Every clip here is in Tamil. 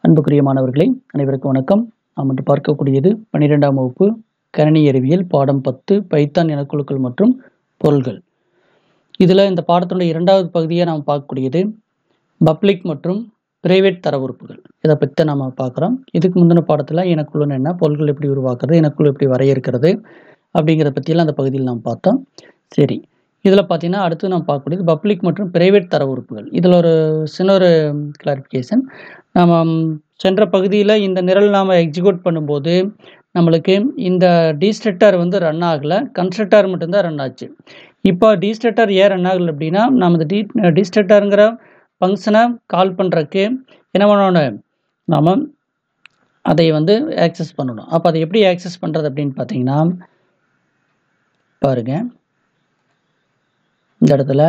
அன்புக்குரிய மாணவர்களே, அனைவருக்கும் வணக்கம். நாம் இன்று பார்க்கக்கூடியது 12ஆம் வகுப்பு கணினி அறிவியல் பாடம் 10 பைத்தான் இனக்குழுக்கள் மற்றும் பொருள்கள். இதில் இந்த பாடத்தினுடைய இரண்டாவது பகுதியாக நாம் பார்க்கக்கூடியது பப்ளிக் மற்றும் பிரைவேட் தர உறுப்புகள். இதை பற்றி தான் நாம் பார்க்குறோம். இதுக்கு முந்தின பாடத்தில் இனக்குழுன்னு என்ன, பொருள்கள் எப்படி உருவாக்குறது, இனக்குழு எப்படி வரையறுக்கிறது அப்படிங்கிறத பற்றியெல்லாம் அந்த பகுதியில் நாம் பார்த்தோம். சரி, இதில் பார்த்தீங்கன்னா அடுத்து நாம் பார்க்கக்கூடியது பப்ளிக் மற்றும் பிரைவேட் தர உறுப்புகள். இதில் ஒரு சின்ன கிளாரிஃபிகேஷன். நாம் சென்ற பகுதியில் இந்த நிரல் நாம் எக்ஸிக்யூட் பண்ணும்போது நம்மளுக்கு இந்த டிஸ்ட்ரக்டர் வந்து ரன் ஆகலை, கன்ஸ்ட்ரக்டர் மட்டும்தான் ரன் ஆச்சு. இப்போ டிஸ்ட்ரக்டர் ஏன் ரன் ஆகலை அப்படின்னா, நம்ம இந்த டிஸ்ட்ரக்டருங்கிற ஃபங்க்ஷனை கால் பண்ணுறதுக்கு என்ன பண்ணணும், நாம் அதை வந்து ஆக்சஸ் பண்ணணும். அப்போ அதை எப்படி ஆக்சஸ் பண்ணுறது அப்படின்னு பார்த்தீங்கன்னா, பாருங்கள், இந்த இடத்துல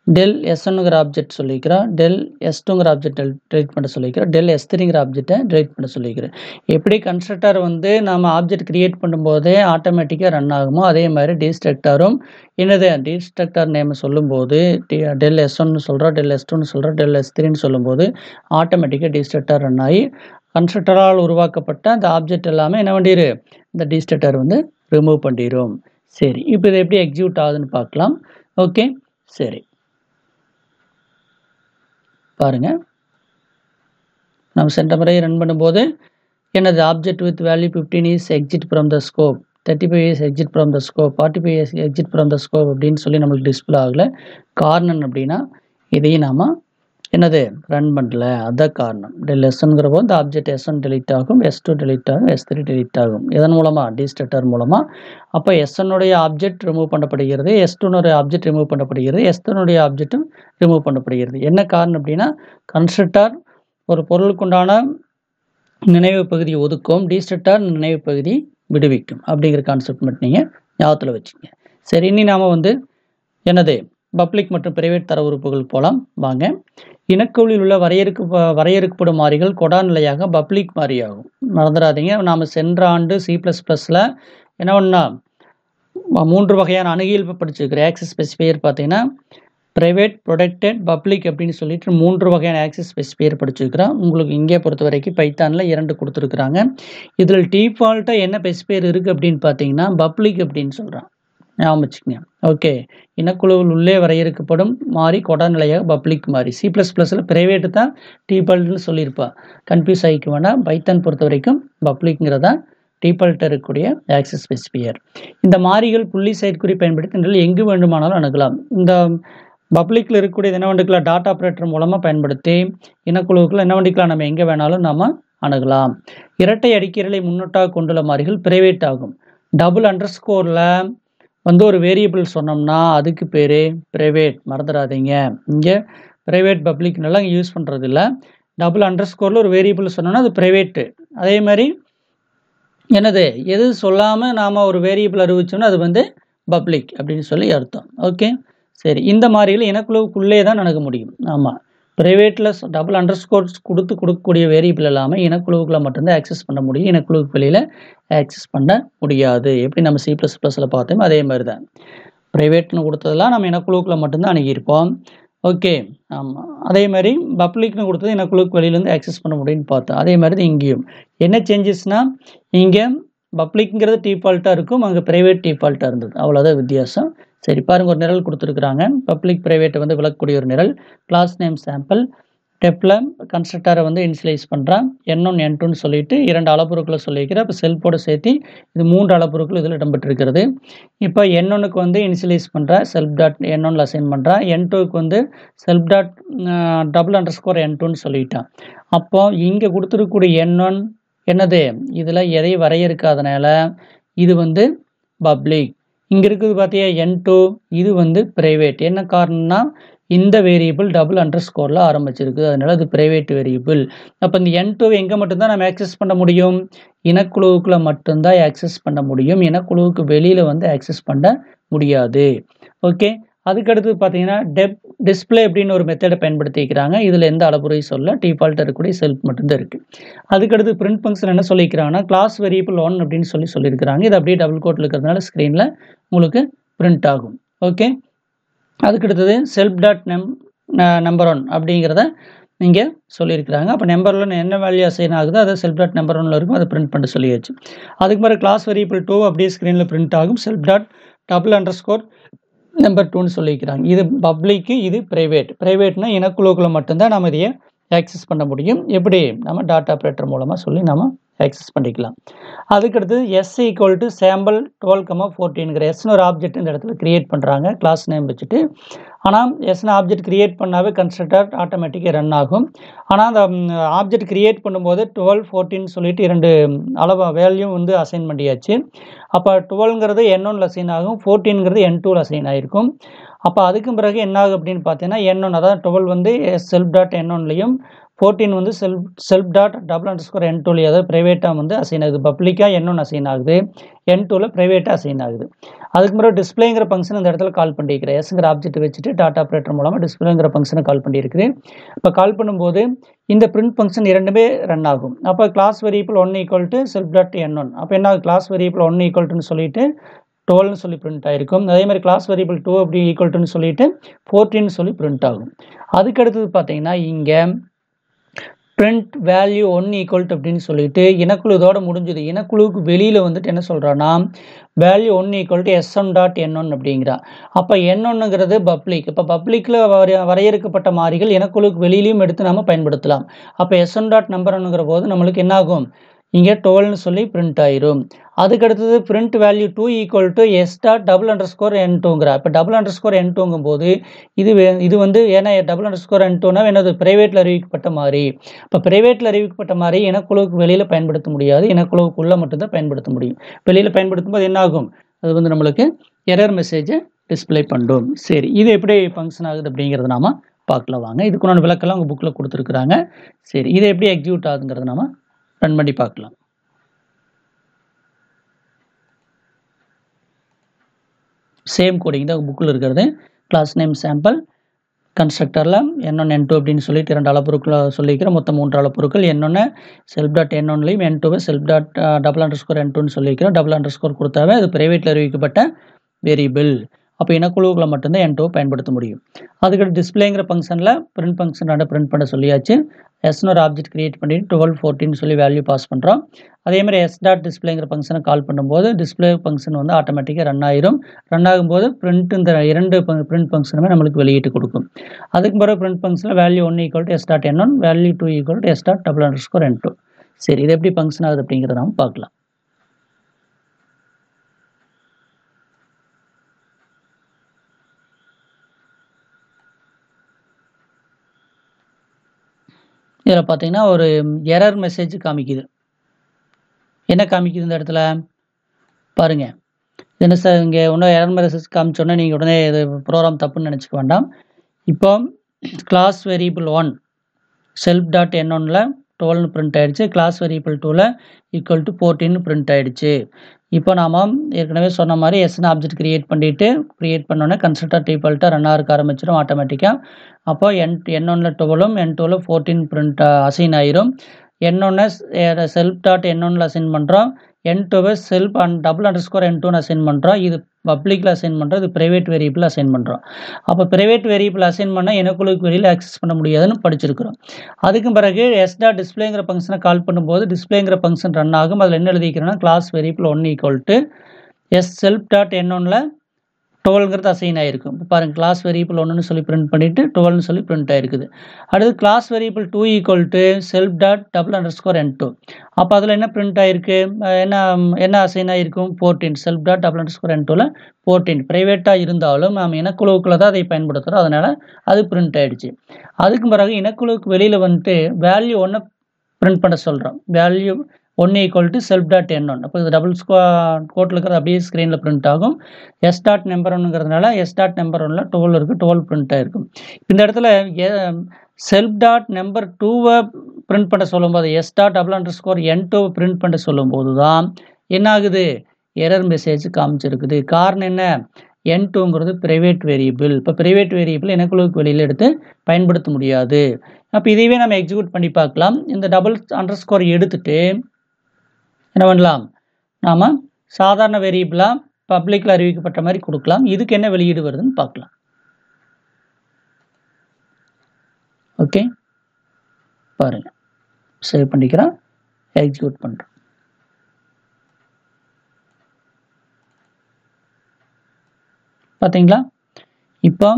டெல் S1ங்கிற ஆப்ஜெக்ட் சொல்லிக்கிறோம், டெல் S2ங்கிற ஆப்ஜெக்ட் டெலிட் பண்ண சொல்லிக்கிறோம், டெல் S3ங்கிற ஆப்ஜெக்டை டெலிட் பண்ண சொல்லிக்கிறோம். எப்படி கன்ஸ்ட்ரக்டர் வந்து நம்ம ஆப்ஜெக்ட் கிரியேட் பண்ணும்போதே ஆட்டோமேட்டிக்காக ரன் ஆகுமோ, அதே மாதிரி டிஸ்ட்ரக்டரும் என்னது, டிஸ்ட்ரக்டர் நேம் சொல்லும்போது டெல் S1ன்னு சொல்கிறோம், டெல் S2ன்னு சொல்கிறோம், டெல் S3ன்னு சொல்லும்போது ஆட்டோமேட்டிக்காக டிஸ்ட்ரக்டர் ரன் ஆகி கன்ஸ்ட்ரக்டரால் உருவாக்கப்பட்ட அந்த ஆப்ஜெக்ட் எல்லாமே என்ன பண்ணிடு, இந்த டிஸ்ட்ரக்டர் வந்து ரிமூவ் பண்ணிடும். சரி, இப்போ இது எப்படி எக்ஸிக்யூட் ஆகுதுன்னு பார்க்கலாம். ஓகே, சரி பாருங்க, நம்ம சென்ற முறை ரன் பண்ணும்போது என்னது, object with value 15 is exit from the scope, 35 is exit from the scope, 45 is exit from the scope அப்படின்னு சொல்லி நம்மளுக்கு டிஸ்பிளே ஆகலை. காரணம் அப்படின்னா இதையும் நாம் என்னது ரன் பண்ணல, அதுதான் காரணம். டெல் S1ங்கிற போது இந்த ஆப்ஜெக்ட் S1 டெலிட் ஆகும், S2 டெலிட் ஆகும், S3 டெலிட் ஆகும். இதன் மூலமாக டிஸ்ட்ரக்டர் மூலமாக அப்போ S1னுடைய ஆப்ஜெக்ட் ரிமூவ் பண்ணப்படுகிறது, S2னுடைய ஆப்ஜெக்ட் ரிமூவ் பண்ணப்படுகிறது, S3னுடைய ஆப்ஜெக்டும் ரிமூவ் பண்ணப்படுகிறது. என்ன காரணம் அப்படின்னா, கன்ஸ்ட்ரக்டர் ஒரு பொருளுக்குண்டான நினைவு பகுதியை ஒதுக்கும், டிஸ்ட்ரக்டர் நினைவு பகுதி விடுவிக்கும் அப்படிங்கிற கான்செப்ட் மட்டும் நீங்கள் ஞாபகத்தில் வச்சுங்க. சரி, இனி நாம் வந்து என்னது பப்ளிக் மற்றும் பிரைவேட் தர உறுப்புகள் போலாம் வாங்க. இனக்குழுவில் உள்ள வரையறுக்கப்படும் மாறிகள் கொடா நிலையாக பப்ளிக் மாறியாகும். மறந்துடாதீங்க, நாம் சென்ற ஆண்டு C++ல் என்ன பண்ணா 3 வகையான அணுகியல் படிச்சிருக்கிறோம். ஆக்சஸ் ஸ்பெசிஃபையர் பார்த்தீங்கன்னா ப்ரைவேட், ப்ரொடெக்டட், பப்ளிக் அப்படின்னு சொல்லிட்டு 3 வகையான ஆக்சஸ் ஸ்பெசிஃபையர் படிச்சிருக்கிறோம். உங்களுக்கு இங்கே பொறுத்த வரைக்கும் பைத்தானில் 2 கொடுத்துருக்குறாங்க. இதில் டிஃபால்ட்டாக என்ன ஸ்பெசிஃபையர் இருக்குது அப்படின்னு பார்த்தீங்கன்னா பப்ளிக் அப்படின்னு சொல்கிறான், ஞாபகம் வச்சுக்கோங்க. ஓகே, இனக்குழுவில் உள்ளே வரையறுக்கப்படும் மாறி கொடா நிலையாக பப்ளிக் மாறி. C++ல் பிரைவேட்டு தான் டிஃபால்ட்னு சொல்லியிருப்பா, கன்ஃபியூஸ் ஆகிக்க வேண்டாம். பைத்தான் பொறுத்த வரைக்கும் பப்ளிக்ங்கிறதா டிஃபால்ட்டாக இருக்கக்கூடிய ஆக்சஸ் ஸ்பெசிஃபையர். இந்த மாறிகள் புள்ளி செயற்குறி பயன்படுத்தி நிரல் எங்கு வேண்டுமானாலும் அணுகலாம். இந்த பப்ளிக்கில் இருக்கக்கூடிய என்ன பண்ணிக்கலாம், டாட்டா ஆப்ரேட்டர் மூலமாக பயன்படுத்தி இனக்குழுவுக்குள்ள என்ன பண்ணிக்கலாம், நம்ம எங்கே வேணாலும் நாம் அணுகலாம். இரட்டை அடிக்கிறலை முன்னோட்டாக கொண்டுள்ள மாறிகள் பிரைவேட் ஆகும். டபுள் அண்டர்ஸ்கோரில் வந்து ஒரு வேரியபிள் சொன்னோம்னா அதுக்கு பேர் பிரைவேட், மறந்துடாதீங்க. இங்கே பிரைவேட் பப்ளிக்னால யூஸ் பண்ணுறது இல்லை. டபுள் அண்டர்ஸ்கோரில் ஒரு வேரியபிள் சொன்னோம்னா அது பிரைவேட்டு. அதே மாதிரி என்னது, எது சொல்லாமல் நாம் ஒரு வேரியபிள் அறிவிச்சோம்னா அது வந்து பப்ளிக் அப்படின்னு சொல்லி அர்த்தம். ஓகே, சரி, இந்த மாதிரியில் இனக்குழுவுக்குள்ளே தான் அணுக முடியும். ஆமாம், ப்ரைவேட்டில் டபுள் அண்டர்ஸ்கோர்ஸ் கொடுக்கக்கூடிய வேரியபிள் எல்லாமே இனக்குழுவுக்குள்ள மட்டும்தான் ஆக்சஸ் பண்ண முடியும், இனக்குழுவுக்கு வெளியில் ஆக்சஸ் பண்ண முடியாது. எப்படி நம்ம C++ல் பார்த்தோம் அதே மாதிரி தான். ப்ரைவேட்னு கொடுத்ததெல்லாம் நம்ம இனக்குழுவுக்குள்ள மட்டும்தான் அணுகியிருப்போம். ஓகே, ஆமாம், அதே மாதிரி பப்ளிக்னு கொடுத்தது இனக்குழுவுக்கு வெளியிலேருந்து ஆக்சஸ் பண்ண முடியும்னு பார்த்தோம். அதே மாதிரி தான் இங்கேயும் என்ன சேஞ்சஸ்னால், இங்கே பப்ளிக்ங்கிறது டிஃபால்ட்டாக இருக்கும், அங்கே ப்ரைவேட் டிஃபால்ட்டாக இருந்தது, அவ்வளோதான் வித்தியாசம். சரி பாருங்கள், ஒரு நிரல் கொடுத்துருக்குறாங்க, பப்ளிக் ப்ரைவேட்டை வந்து விளக்கக்கூடிய ஒரு நிரல். கிளாஸ் நேம் சாம்பிள், டெப்பில் கன்ஸ்ட்ரக்டரை வந்து இனிஷியலைஸ் பண்ணுறான், N1 N2ன்னு சொல்லிட்டு 2 அளப்புருக்களை சொல்லியிருக்கிறேன். இப்போ செல்ஃபோடு சேர்த்து இது 3 அளப்புருக்கள் இதில் இடம்பெற்றிருக்கிறது. இப்போ N1க்கு வந்து இனிஷியலைஸ் பண்ணுறேன், செல்ஃப் டாட் N1ல் அசைன் பண்ணுறேன், N2க்கு வந்து செல்ஃப் டாட் டபுள் அண்டர்ஸ்கோர் N2ன்னு சொல்லிட்டான். அப்போ இங்கே கொடுத்துருக்கக்கூடிய N1 என்னது, இதில் எதையும் வரையறுக்காதனால இது வந்து பப்ளிக். இங்கே இருக்குது பார்த்தியா N2, இது வந்து ப்ரைவேட். என்ன காரணம்னா இந்த வேரியபிள் டபுள் அண்டர்ஸ்கோரில் ஆரம்பிச்சிருக்கு, அதனால அது ப்ரைவேட் வேரியபிள். அப்போ இந்த N2 எங்கே மட்டும்தான் நம்ம ஆக்சஸ் பண்ண முடியும், இனக்குழுவுக்குள்ள மட்டும்தான் ஆக்சஸ் பண்ண முடியும், இனக்குழுவுக்கு வெளியில் வந்து ஆக்சஸ் பண்ண முடியாது. ஓகே, அதுக்கடுத்து பார்த்தீங்கன்னா டிஸ்பிளே அப்படின்னு ஒரு மெத்தடை பயன்படுத்திக்கிறாங்க. இதில் எந்த அளவுரையும் சொல்ல, டிஃபால்ட்டாக இருக்கக்கூடிய செல்ஃப் மட்டும்தான் இருக்குது. அதுக்கடுத்து பிரிண்ட் ஃபங்க்ஷன் என்ன சொல்லிக்கிறாங்கன்னா கிளாஸ் வேரியபிள் 1 அப்படின்னு சொல்லியிருக்கிறாங்க. இது அப்படியே டபுள் கோட்டில் இருக்கிறதுனால ஸ்க்ரீனில் உங்களுக்கு பிரிண்ட் ஆகும். ஓகே, அதுக்கடுத்தது செல்ஃப் டாட் நம்பர் 1 அப்படிங்கிறத இங்கே சொல்லியிருக்கிறாங்க. அப்போ நம்பரில் என்ன வேல்யூ அசைன் ஆகுதோ அதை செல்ஃப் டாட் நம்பர் ஒன்ல இருக்கும், அதை பிரிண்ட் பண்ண சொல்லியாச்சு. அதுக்கு மாதிரி கிளாஸ் வேரியபிள் 2 அப்படியே ஸ்க்ரீனில் பிரிண்ட் ஆகும். Self dot double underscore number 2ன்னு சொல்லியிருக்கிறாங்க. இது பப்ளிக்கு, இது ப்ரைவேட். ப்ரைவேட்னா இனக்குழுக்குள்ள மட்டும்தான் நம்ம இதையே ஆக்சஸ் பண்ண முடியும். எப்படி? நம்ம டாட் ஆப்ரேட்டர் மூலமாக சொல்லி நம்ம ஆக்சஸ் பண்ணிக்கலாம். அதுக்கடுத்து எஸ் ஈக்குவல் டு சாம்பிள் 12,14ங்கிற எஸ்னு ஒரு ஆப்ஜெக்ட் இந்த இடத்துல கிரியேட் பண்ணுறாங்க கிளாஸ் நேம் வச்சுட்டு. ஆனால் எஸ்னு ஆப்ஜெக்ட் கிரியேட் பண்ணாவே கன்ஸ்ட்ரக்டர் ஆட்டோமேட்டிக்காக ரன் ஆகும். ஆனால் அந்த ஆப்ஜெக்ட் கிரியேட் பண்ணும்போது 12, 14 சொல்லிட்டு 2 அளவு வேல்யூ வந்து அசைன் பண்ணியாச்சு. அப்போ 12ங்கிறது N1ல் அசைன் ஆகும், 14ங்கிறது N2ல் அசைன் ஆகிருக்கும். அப்போ அதுக்கும் பிறகு என்ன ஆகும் அப்படின்னு பார்த்தீங்கன்னா N1, அதாவது 12 வந்து செல்ஃப் டாட் N1லையும் 14 வந்து செல்ஃப் டாட் டபுள் அண்டர்ஸ்கோர் N2லையும், அதாவது ப்ரைவேட்டாக வந்து அசைன் ஆகுது. பப்ளிக்காக N1 அசைன் ஆகுது, N2ல் ப்ரைவேட்டாக அசைன் ஆகுது. அதுக்கு பிறகு டிஸ்பிளேங்கிற ஃபங்க்ஷன் இந்த இடத்துல கால் பண்ணியிருக்கிறேன். எஸ்ங்கிற ஆப்ஜெக்ட் வச்சுட்டு டாட் ஆப்ரேட்டர் மூலமாக டிஸ்பிளேங்கிற ஃபங்க்ஷனை கால் பண்ணியிருக்கிறேன். இப்போ கால் பண்ணும்போது இந்த பிரிண்ட் ஃபங்க்ஷன் இரண்டுமே ரன் ஆகும். அப்போ class variable 1 equal to self dot N1. அப்போ என்ன ஆகும்? கிளாஸ் வேரியபிள் 1 ஈக்குவல் டுன்னு சொல்லிட்டு 12ன்னு சொல்லி பிரிண்ட் ஆகிருக்கும். அதே மாதிரி கிளாஸ் வேரியபிள் 2 அப்படி ஈக்குவல் டுன்னு சொல்லிட்டு 14 சொல்லி பிரிண்ட் ஆகும். அதுக்கு அடுத்தது பார்த்தீங்கன்னா இங்கே print value 1 equal to அப்படின்னு சொல்லிட்டு இனக்குழு இதோட முடிஞ்சது. இனக்குழுவுக்கு வெளியில் வந்துட்டு என்ன சொல்கிறான்னா value 1 equal to s1 dot n1 அப்படிங்கிறா. அப்போ n1ங்கிறது பப்ளிக். இப்போ பப்ளிக்கில் வரையறுக்கப்பட்ட மாறிகள் இனக்குழுவுக்கு வெளியிலையும் எடுத்து நம்ம பயன்படுத்தலாம். அப்போ s1 டாட் நம்பர் ஒன்னுங்கிற போது நம்மளுக்கு என்ன ஆகும்? இங்கே 12ன்னு சொல்லி பிரிண்ட் ஆயிரும். அதுக்கடுத்தது print value 2 equal to s dot double underscore n2ங்கிறா. இப்போ டபுள் அண்டர்ஸ்கோர் n2ங்கும் போது இது வந்து ஏன்னா டபுள் அண்டர்ஸ்கோர் n2னா என்னது? பிரைவேட்டில் அறிவிக்கப்பட்ட மாதிரி. இப்போ பிரைவேட்டில் அறிவிக்கப்பட்ட மாதிரி இனக்குழுவுக்கு வெளியில் பயன்படுத்த முடியாது, இனக்குழுவுக்குள்ளே மட்டும்தான் பயன்படுத்த முடியும். வெளியில் பயன்படுத்தும் போது என்ன ஆகும்? அது வந்து நம்மளுக்கு எரர் மெசேஜை டிஸ்பிளே பண்ணும். சரி, இது எப்படி ஃபங்க்ஷன் ஆகுது அப்படிங்கிறத நாம பார்க்கலாம் வாங்க. இதுக்குண்டான விளக்கெல்லாம் உங்கள் புக்கில் கொடுத்துருக்குறாங்க. சரி, இதை எப்படி எக்ஸிக்யூட் ஆகுங்கிறத நாம ரன் பண்ணி பார்க்கலாம். சேம் கோடிங் தான் புக்கில் இருக்கிறது. Class name sample, கன்ஸ்ட்ரக்டரில் N1 N2 அப்படின்னு சொல்லிட்டு 2 அளப்புருக்களை சொல்லியிருக்கிறேன். மொத்தம் 3 அளப்புருக்கள். N1 செல்ஃப் டாட் N1லையும் N2 self dot double underscore N2ன்னு சொல்லியிருக்கிறோம். டபுள் அண்டர்ஸ்கோர் கொடுத்தாவே அது பிரைவேட்டில் அறிவிக்கப்பட்ட வேரியபிள். அப்போ இனக்குழுவுகளை மட்டும்தான் N2 பயன்படுத்த முடியும். அதுக்கடுத்து டிஸ்பிளேங்கிற ஃபங்க்ஷனில் பிரிண்ட் ஃபங்க்ஷன் பிரிண்ட் பண்ண சொல்லியாச்சு. எஸ்னு ஒரு ஆப்ஜெக்ட் கிரியேட் பண்ணிட்டு 12, 14 சொல்லி வேல்யூ பாஸ் பண்ணுறோம். அதே மாதிரி எஸ் டாட் டிஸ்பிளேங்கிற ஃபங்க்ஷனை கால் பண்ணும்போது டிஸ்பிளே ஃபங்க்ஷன் வந்து ஆட்டோமேட்டிக்காக ரன் ஆயிரும். ரன் ஆகும்போது பிரிண்ட் இந்த 2 பிரிண்ட் ஃபங்க்ஷனுமே நம்மளுக்கு வெளியிட்டு கொடுக்கும். அதுக்கு பிறகு பிரிண்ட் ஃபங்க்ஷனில் value 1 equal to S dot N1, value 2 equal to S dot double underscore N2. சரி, இது எப்படி ஃபங்க்ஷன் ஆகுது அப்படிங்கிறத நம்ம பார்க்கலாம். இதில் பார்த்தீங்கன்னா ஒரு எரர் மெசேஜ் காமிக்குது. என்ன காமிக்குது இந்த இடத்துல பாருங்கள். என்ன சார் இங்கே இன்னும் எரர் மெசேஜ் காமிச்சோன்னா நீங்கள் உடனே இது ப்ரோக்ராம் தப்புன்னு நினச்சிக்க வேண்டாம். இப்போ கிளாஸ் வேரியபிள் 1 செல்ஃப் டாட் N1ல் 12ன்னு பிரிண்ட் ஆகிடுச்சு. கிளாஸ் வேரியபிள் 2ல் ஈக்குவல் டு 14ன்னு பிரிண்ட் ஆகிடுச்சு. இப்போ நாம் ஏற்கனவே சொன்ன மாதிரி எஸ்னு ஆப்ஜெக்ட் கிரியேட் பண்ணோன்னே கன்ஸ்ட்ரக்டர் டிஃபால்ட்டாக ரன் ஆக ஆரம்பிச்சிடும் ஆட்டோமேட்டிக்காக. அப்போ N1ல் 12ம் N2ல் 14 பிரிண்ட் அசைன் ஆயிரும். N1 செல்ஃப் டாட் N1ல் அசைன் பண்ணுறோம், N2 செல்ஃப் டபுள் அண்டர்ஸ்கோர் N2ன்னு அசைன் பண்ணுறோம். இது பப்ளிக்கில் அசைன் பண்ணுறோம், இது ப்ரைவேட் வேரியபிள் அசைன் பண்ணுறோம். அப்போ ப்ரைவேட் வேரியபிள் அசைன் பண்ணால் இனக்குழுவுக்கு வெளியில் ஆக்சஸ் பண்ண முடியாதுன்னு படிச்சிருக்கிறோம். அதுக்கும் பிறகு எஸ் டாட் டிஸ்பிளேங்கிற ஃபங்க்ஷனை கால் பண்ணும்போது டிஸ்பிளேங்கிற ஃபங்க்ஷன் ரன் ஆகும். அதில் என்ன எழுதிக்கிறோன்னா class variable 1 equal to S self dot N1ல் 12ங்கிறது அசைன் ஆகிருக்கும். இப்போ பாருங்கள், கிளாஸ் வேரியபிள் 1ன்னு சொல்லி பிரிண்ட் பண்ணிவிட்டு 12ன்னு சொல்லி பிரிண்ட் ஆகிருக்குது. அடுத்து class variable 2 equal to self dot double underscore N2. அப்போ அதில் என்ன பிரிண்ட் ஆகிருக்கு? என்ன அசைன் ஆகிருக்கும்? 14. செல்ஃப் டாட் டபுள் அண்டர்ஸ்கோர் N2ல் 14. ப்ரைவேட்டாக இருந்தாலும் நாம் இனக்குழுவுக்குள்ள தான் அதை பயன்படுத்துகிறோம், அதனால் அது பிரிண்ட் ஆகிடுச்சு. அதுக்கு பிறகு இனக்குழுவுக்கு வெளியில் வந்துட்டு வேல்யூ 1 பிரிண்ட் பண்ண சொல்கிறோம். Value 1 equal to self dot N1. அப்போ இது டபுள் கோட்டில் இருக்கிறது அப்படியே ஸ்க்ரீனில் பிரிண்ட் ஆகும். எஸ் டாட் நம்பர் ஒன்றுங்கிறதுனால எஸ் டாட் நம்பர் 1ல் 12 இருக்குது, 12 பிரிண்ட் ஆகிருக்கும். இந்த இடத்துல செல்ஃப் டாட் நம்பர் 2வை பிரிண்ட் பண்ண சொல்லும்போது S dot double underscore N2 print பண்ண சொல்லும்போது தான் என்ன ஆகுது? எரர் மெசேஜ் காமிச்சிருக்குது. காரணம் என்ன? N2ங்கிறது ப்ரைவேட் வேரியபிள். இப்போ ப்ரைவேட் வேரியபிள் இனக்குழுவுக்கு வெளியில் எடுத்து பயன்படுத்த முடியாது. அப்போ இதையே நம்ம எக்ஸிக்யூட் பண்ணி பார்க்கலாம். இந்த டபுள் அண்டர்ஸ்கோர் எடுத்துட்டு என்ன பண்ணலாம்? நாம் சாதாரண வேரியபிளாக பப்ளிக்கில் அறிவிக்கப்பட்ட மாதிரி கொடுக்கலாம். இதுக்கு என்ன வெளியீடு வருதுன்னு பார்க்கலாம். ஓகே, பாருங்கள், சேவ் பண்ணிக்கிறோம், எக்ஸிக்யூட் பண்ணுறோம். பார்த்தீங்களா? இப்போ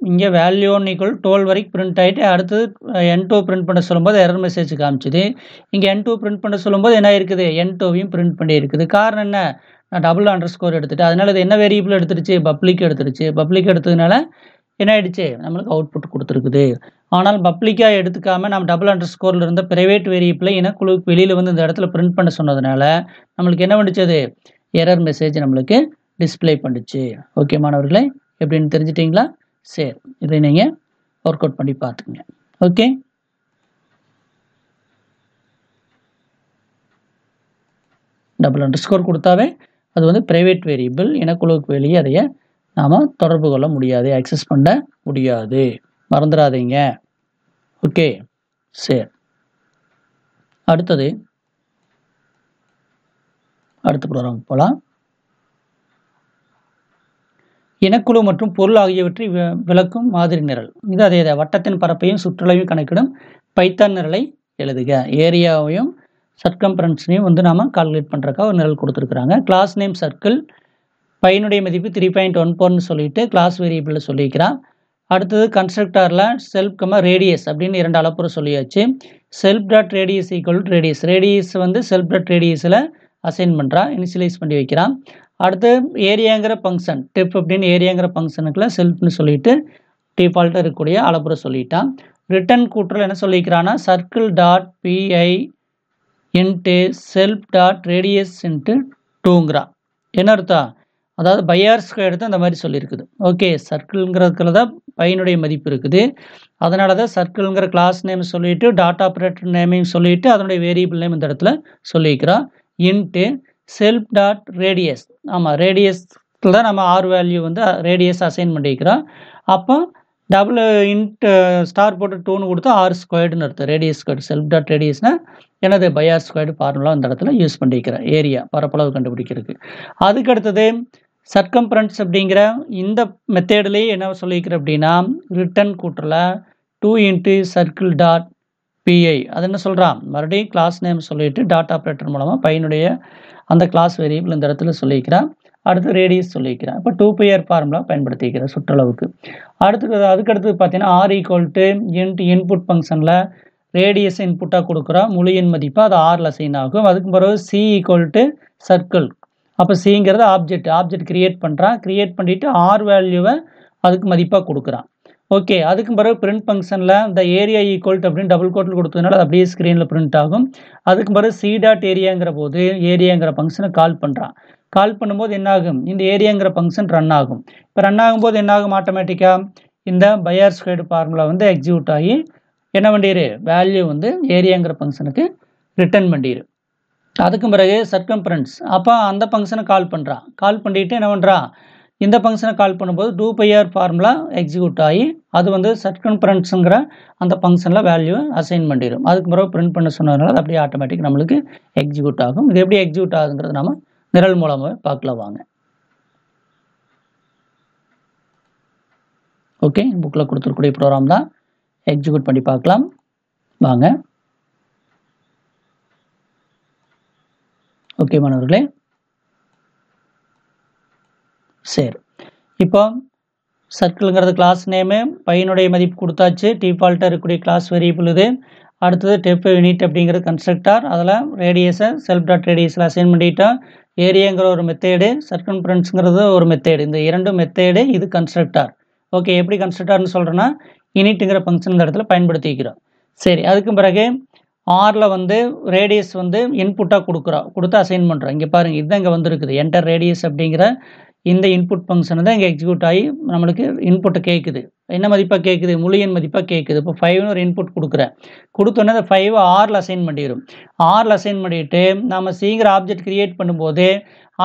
இங்கே வேல்யூ 1 = 12 வரைக்கும் பிரிண்ட் ஆகிட்டு அடுத்தது N2 பிரிண்ட் பண்ண சொல்லும்போது எரர் மெசேஜ் காமிச்சுது. இங்கே N2 பிரிண்ட் பண்ண சொல்லும்போது என்ன இருக்குது, N2வையும் பிரிண்ட் பண்ணி இருக்குது. காரணம் என்ன, நான் டபுள் அண்டர்ஸ்கோர் எடுத்துட்டேன். அதனால இது என்ன வேரியபிள் எடுத்துருச்சு, பப்ளிக் எடுத்துருச்சு. பப்ளிக் எடுத்ததுனால என்ன ஆயிடுச்சு, நம்மளுக்கு அவுட்புட் கொடுத்துருக்குது. ஆனால் பப்ளிக்காக எடுத்துக்காமல் நம்ம டபுள் அண்டர்ஸ்கோரில் இருந்த பிரைவேட் வேரியபிளை இனக்குழுவுக்கு வெளியில் வந்து இந்த இடத்துல பிரிண்ட் பண்ண சொன்னதுனால நம்மளுக்கு என்ன பண்ணிச்சது, எரர் மெசேஜ் நம்மளுக்கு டிஸ்பிளே பண்ணிச்சு. ஓகே மாணவர்களே, எப்படின்னு தெரிஞ்சிட்டிங்களா? சரி, இதை நீங்கள் ஒர்க் அவுட் பண்ணி பார்த்துக்குங்க. ஓகே, டபுள் அண்டர்ஸ்கோர் கொடுத்தாவே அது வந்து பிரைவேட் வேரியபிள், இனக்குழுவுக்கு வெளியே அதைய நாம் தொடர்பு கொள்ள முடியாது, ஆக்சஸ் பண்ண முடியாது, மறந்துடாதீங்க. ஓகே, சரி. அடுத்த ப்ரோக்ராம் போகலாம். இனக்குழு மற்றும் பொருள் ஆகியவற்றை விளக்கும் மாதிரி நிரல். இது அதே வட்டத்தின் பரப்பையும் சுற்றளவையும் கணக்கிடும் பைத்தான் நிரலை எழுதுக. ஏரியாவையும் சர்க்கம்பரன்ஸையும் வந்து நாம் கால்குலேட் பண்ணுறக்கா ஒரு நிரல் கொடுத்துருக்குறாங்க. கிளாஸ் நேம் சர்க்கிள், பையனுடைய மதிப்பு 3.14ன்னு சொல்லிட்டு கிளாஸ் வேரியபிளில் சொல்லிக்கிறான். அடுத்தது கன்ஸ்ட்ரக்டாரில் செல்ஃப் ரேடியஸ் அப்படின்னு 2 அளப்புற சொல்லியாச்சு. Self dot radius equal to radius, radius வந்து செல்ஃப் டாட் ரேடியஸில் அசைன் பண்ணுறான், இனிஷியலைஸ் பண்ணி வைக்கிறான். அடுத்து ஏரியாங்கிற ஃபங்க்ஷன், டெப் அப்படின்னு ஏரியாங்கிற ஃபங்க்ஷனுக்குள்ள செல்ஃப்னு சொல்லிட்டு டிஃபால்ட்டாக இருக்கக்கூடிய அளப்புற சொல்லிட்டான். ரிட்டர்ன் கூற்றல் என்ன சொல்லிக்கிறான்னா circle dot PI into self dot radius into 2ங்கிறான். என்ன அர்த்தம், அதாவது பையார்ஸ்க்கு எடுத்து அந்த மாதிரி சொல்லியிருக்குது. ஓகே, சர்க்கிள்ங்கிறதுக்குள்ள தான் பையனுடைய மதிப்பு இருக்குது. அதனால தான் சர்க்கிள்ங்கிற கிளாஸ் நேம் சொல்லிவிட்டு டாட் ஆப்ரேட்டர் நேமையும் சொல்லிவிட்டு அதனுடைய வேரியபிள் நேம் இந்த இடத்துல சொல்லிக்கிறோம். இன்ட்டு செல்ஃப் டாட் ரேடியஸ், ஆமாம் ரேடியஸில் தான் நம்ம ஆர் வேல்யூ வந்து ரேடியஸ் அசைன் பண்ணிக்கிறோம். அப்போ டபுள் இன்ட்டு ஸ்டார் போட்டு 2ன்னு கொடுத்தா R² அர்த்தம், ரேடியஸ் ஸ்கொயர்டு. செல்ஃப் டாட் ரேடியஸ்னால் எனது பையார்² ஃபார்முலா இந்த இடத்துல யூஸ் பண்ணிக்கிறேன், ஏரியா பரப்பளவு கண்டுபிடிக்கிறதுக்கு. அதுக்கு அடுத்தது சர்க்கம்பரன்ஸ் அப்படிங்கிற இந்த மெத்தேட்லேயே என்ன சொல்லிக்கிறேன் அப்படின்னா ரிட்டர்ன் கூட்டல 2 இன்ட்டு சர்க்கிள் டாட் பிஐ, அது என்ன சொல்கிறான், மறுபடியும் கிளாஸ் நேம் சொல்லிட்டு டாட் ஆப்ரேட்டர் மூலமாக பையனுடைய அந்த கிளாஸ் வேரியபிள் இந்த இடத்துல சொல்லிக்கிறான். அடுத்து ரேடியஸ் சொல்லிக்கிறேன். இப்போ 2πr ஃபார்முலா பயன்படுத்திக்கிறேன் சுற்றளவுக்கு. அதுக்கடுத்து பார்த்தீங்கன்னா R = இன்புட் ஃபங்க்ஷனில் ரேடியஸ் இன்புட்டாக கொடுக்குறோம், முழு எண் மதிப்பு அது ஆரில் அசைன் ஆகும். அதுக்கு பிறகு C = சர்க்கிள், அப்போ சிங்கிறது ஆப்ஜெக்ட் கிரியேட் பண்ணுறான், கிரியேட் பண்ணிவிட்டு ஆர் வேல்யூவை அதுக்கு மதிப்பாக கொடுக்குறான். ஓகே, அதுக்கு பிறகு பிரிண்ட் ஃபங்க்ஷனில் இந்த ஏரியா ஈக்குவல் அப்படின்னு டபுள் கோட்டில் கொடுத்ததுனால அது அப்படியே ஸ்க்ரீனில் பிரிண்ட் ஆகும். அதுக்கு பிறகு C டாட் ஏரியாங்கிற போது ஏரியாங்கிற ஃபங்க்ஷனை கால் பண்ணுறான். கால் பண்ணும்போது என்னாகும், இந்த ஏரியாங்கிற ஃபங்க்ஷன் ரன் ஆகும். இப்போ ரன் ஆகும்போது என்னாகும், ஆட்டோமேட்டிக்காக இந்த பையார்² ஃபார்முலா வந்து எக்ஸிக்யூட் ஆகி என்ன பண்ணிடு, வேல்யூ வந்து ஏரியாங்கிற ஃபங்க்ஷனுக்கு ரிட்டர்ன் பண்ணிடு. அதுக்கு பிறகு சர்க்கம்பரன்ஸ், அப்போ அந்த ஃபங்க்ஷனை கால் பண்ணுறான். கால் பண்ணிவிட்டு என்ன பண்ணுறான், இந்த ஃபங்க்ஷனை கால் பண்ணும்போது 2πr ஃபார்முலா எக்ஸிக்யூட் ஆகி அது வந்து சர்க்கம்பரன்ஸுங்கிற அந்த ஃபங்க்ஷனில் வேல்யூ அசைன் பண்ணிடும். அதுக்கு பிறகு பிரிண்ட் பண்ண சொன்னதுனால அது அப்படியே ஆட்டோமேட்டிக் நம்மளுக்கு எக்ஸிக்யூட் ஆகும். இது எப்படி எக்ஸிக்யூட் ஆகுங்கிறது நம்ம நிரல் மூலமாக பார்க்கலாம் வாங்க. ஓகே, புக்கில் கொடுத்துருக்கூடிய ப்ரோக்ராம் தான், எக்ஸிக்யூட் பண்ணி பார்க்கலாம் வாங்க. ஓகே மாணவர்களே, சரி. இப்போ சர்க்கிள்ங்கிறது கிளாஸ் நேமு, பையனுடைய மதிப்பு கொடுத்தாச்சு, டிஃபால்ட்டாக இருக்கக்கூடிய கிளாஸ் வேரியபிள் இது. அடுத்தது டெப் யூனிட் அப்படிங்கிற கன்ஸ்ட்ரக்டார், அதில் ரேடியஸை செல்ஃப் டாட் ரேடியஸில் அசைன் பண்ணிட்டோம். ஏரியாங்கிற ஒரு மெத்தேடு, சர்க்கம்பரன்ஸுங்கிறது ஒரு மெத்தேடு, இந்த 2 மெத்தேடு, இது கன்ஸ்ட்ரக்டார். ஓகே, எப்படி கன்ஸ்ட்ரக்டார்னு சொல்கிறேன்னா யூனிட்டுங்கிற ஃபங்க்ஷன் இந்த இடத்துல பயன்படுத்திக்கிறோம். சரி, அதுக்கு பிறகு ஆரில் வந்து ரேடியஸ் வந்து இன்புட்டாக கொடுத்து அசைன் பண்ணுறோம். இங்கே பாருங்கள், இதுதான் இங்கே வந்துருக்குது, என்டர் ரேடியஸ் அப்படிங்கிற இந்த இன்புட் ஃபங்க்ஷன் தான் இங்கே எக்ஸிக்யூட் ஆகி நம்மளுக்கு இன்புட்டை கேட்குது. என்ன மதிப்பாக கேட்குது, முழு எண் மதிப்பாக கேட்குது. இப்போ 5ன்னு ஒரு இன்புட் கொடுக்குறேன், கொடுத்தோன்னே அந்த 5 ஆரில் அசைன் பண்ணிடும். ஆரில் அசைன் பண்ணிவிட்டு நம்ம சீங்கிற ஆப்ஜெக்ட் கிரியேட் பண்ணும்போது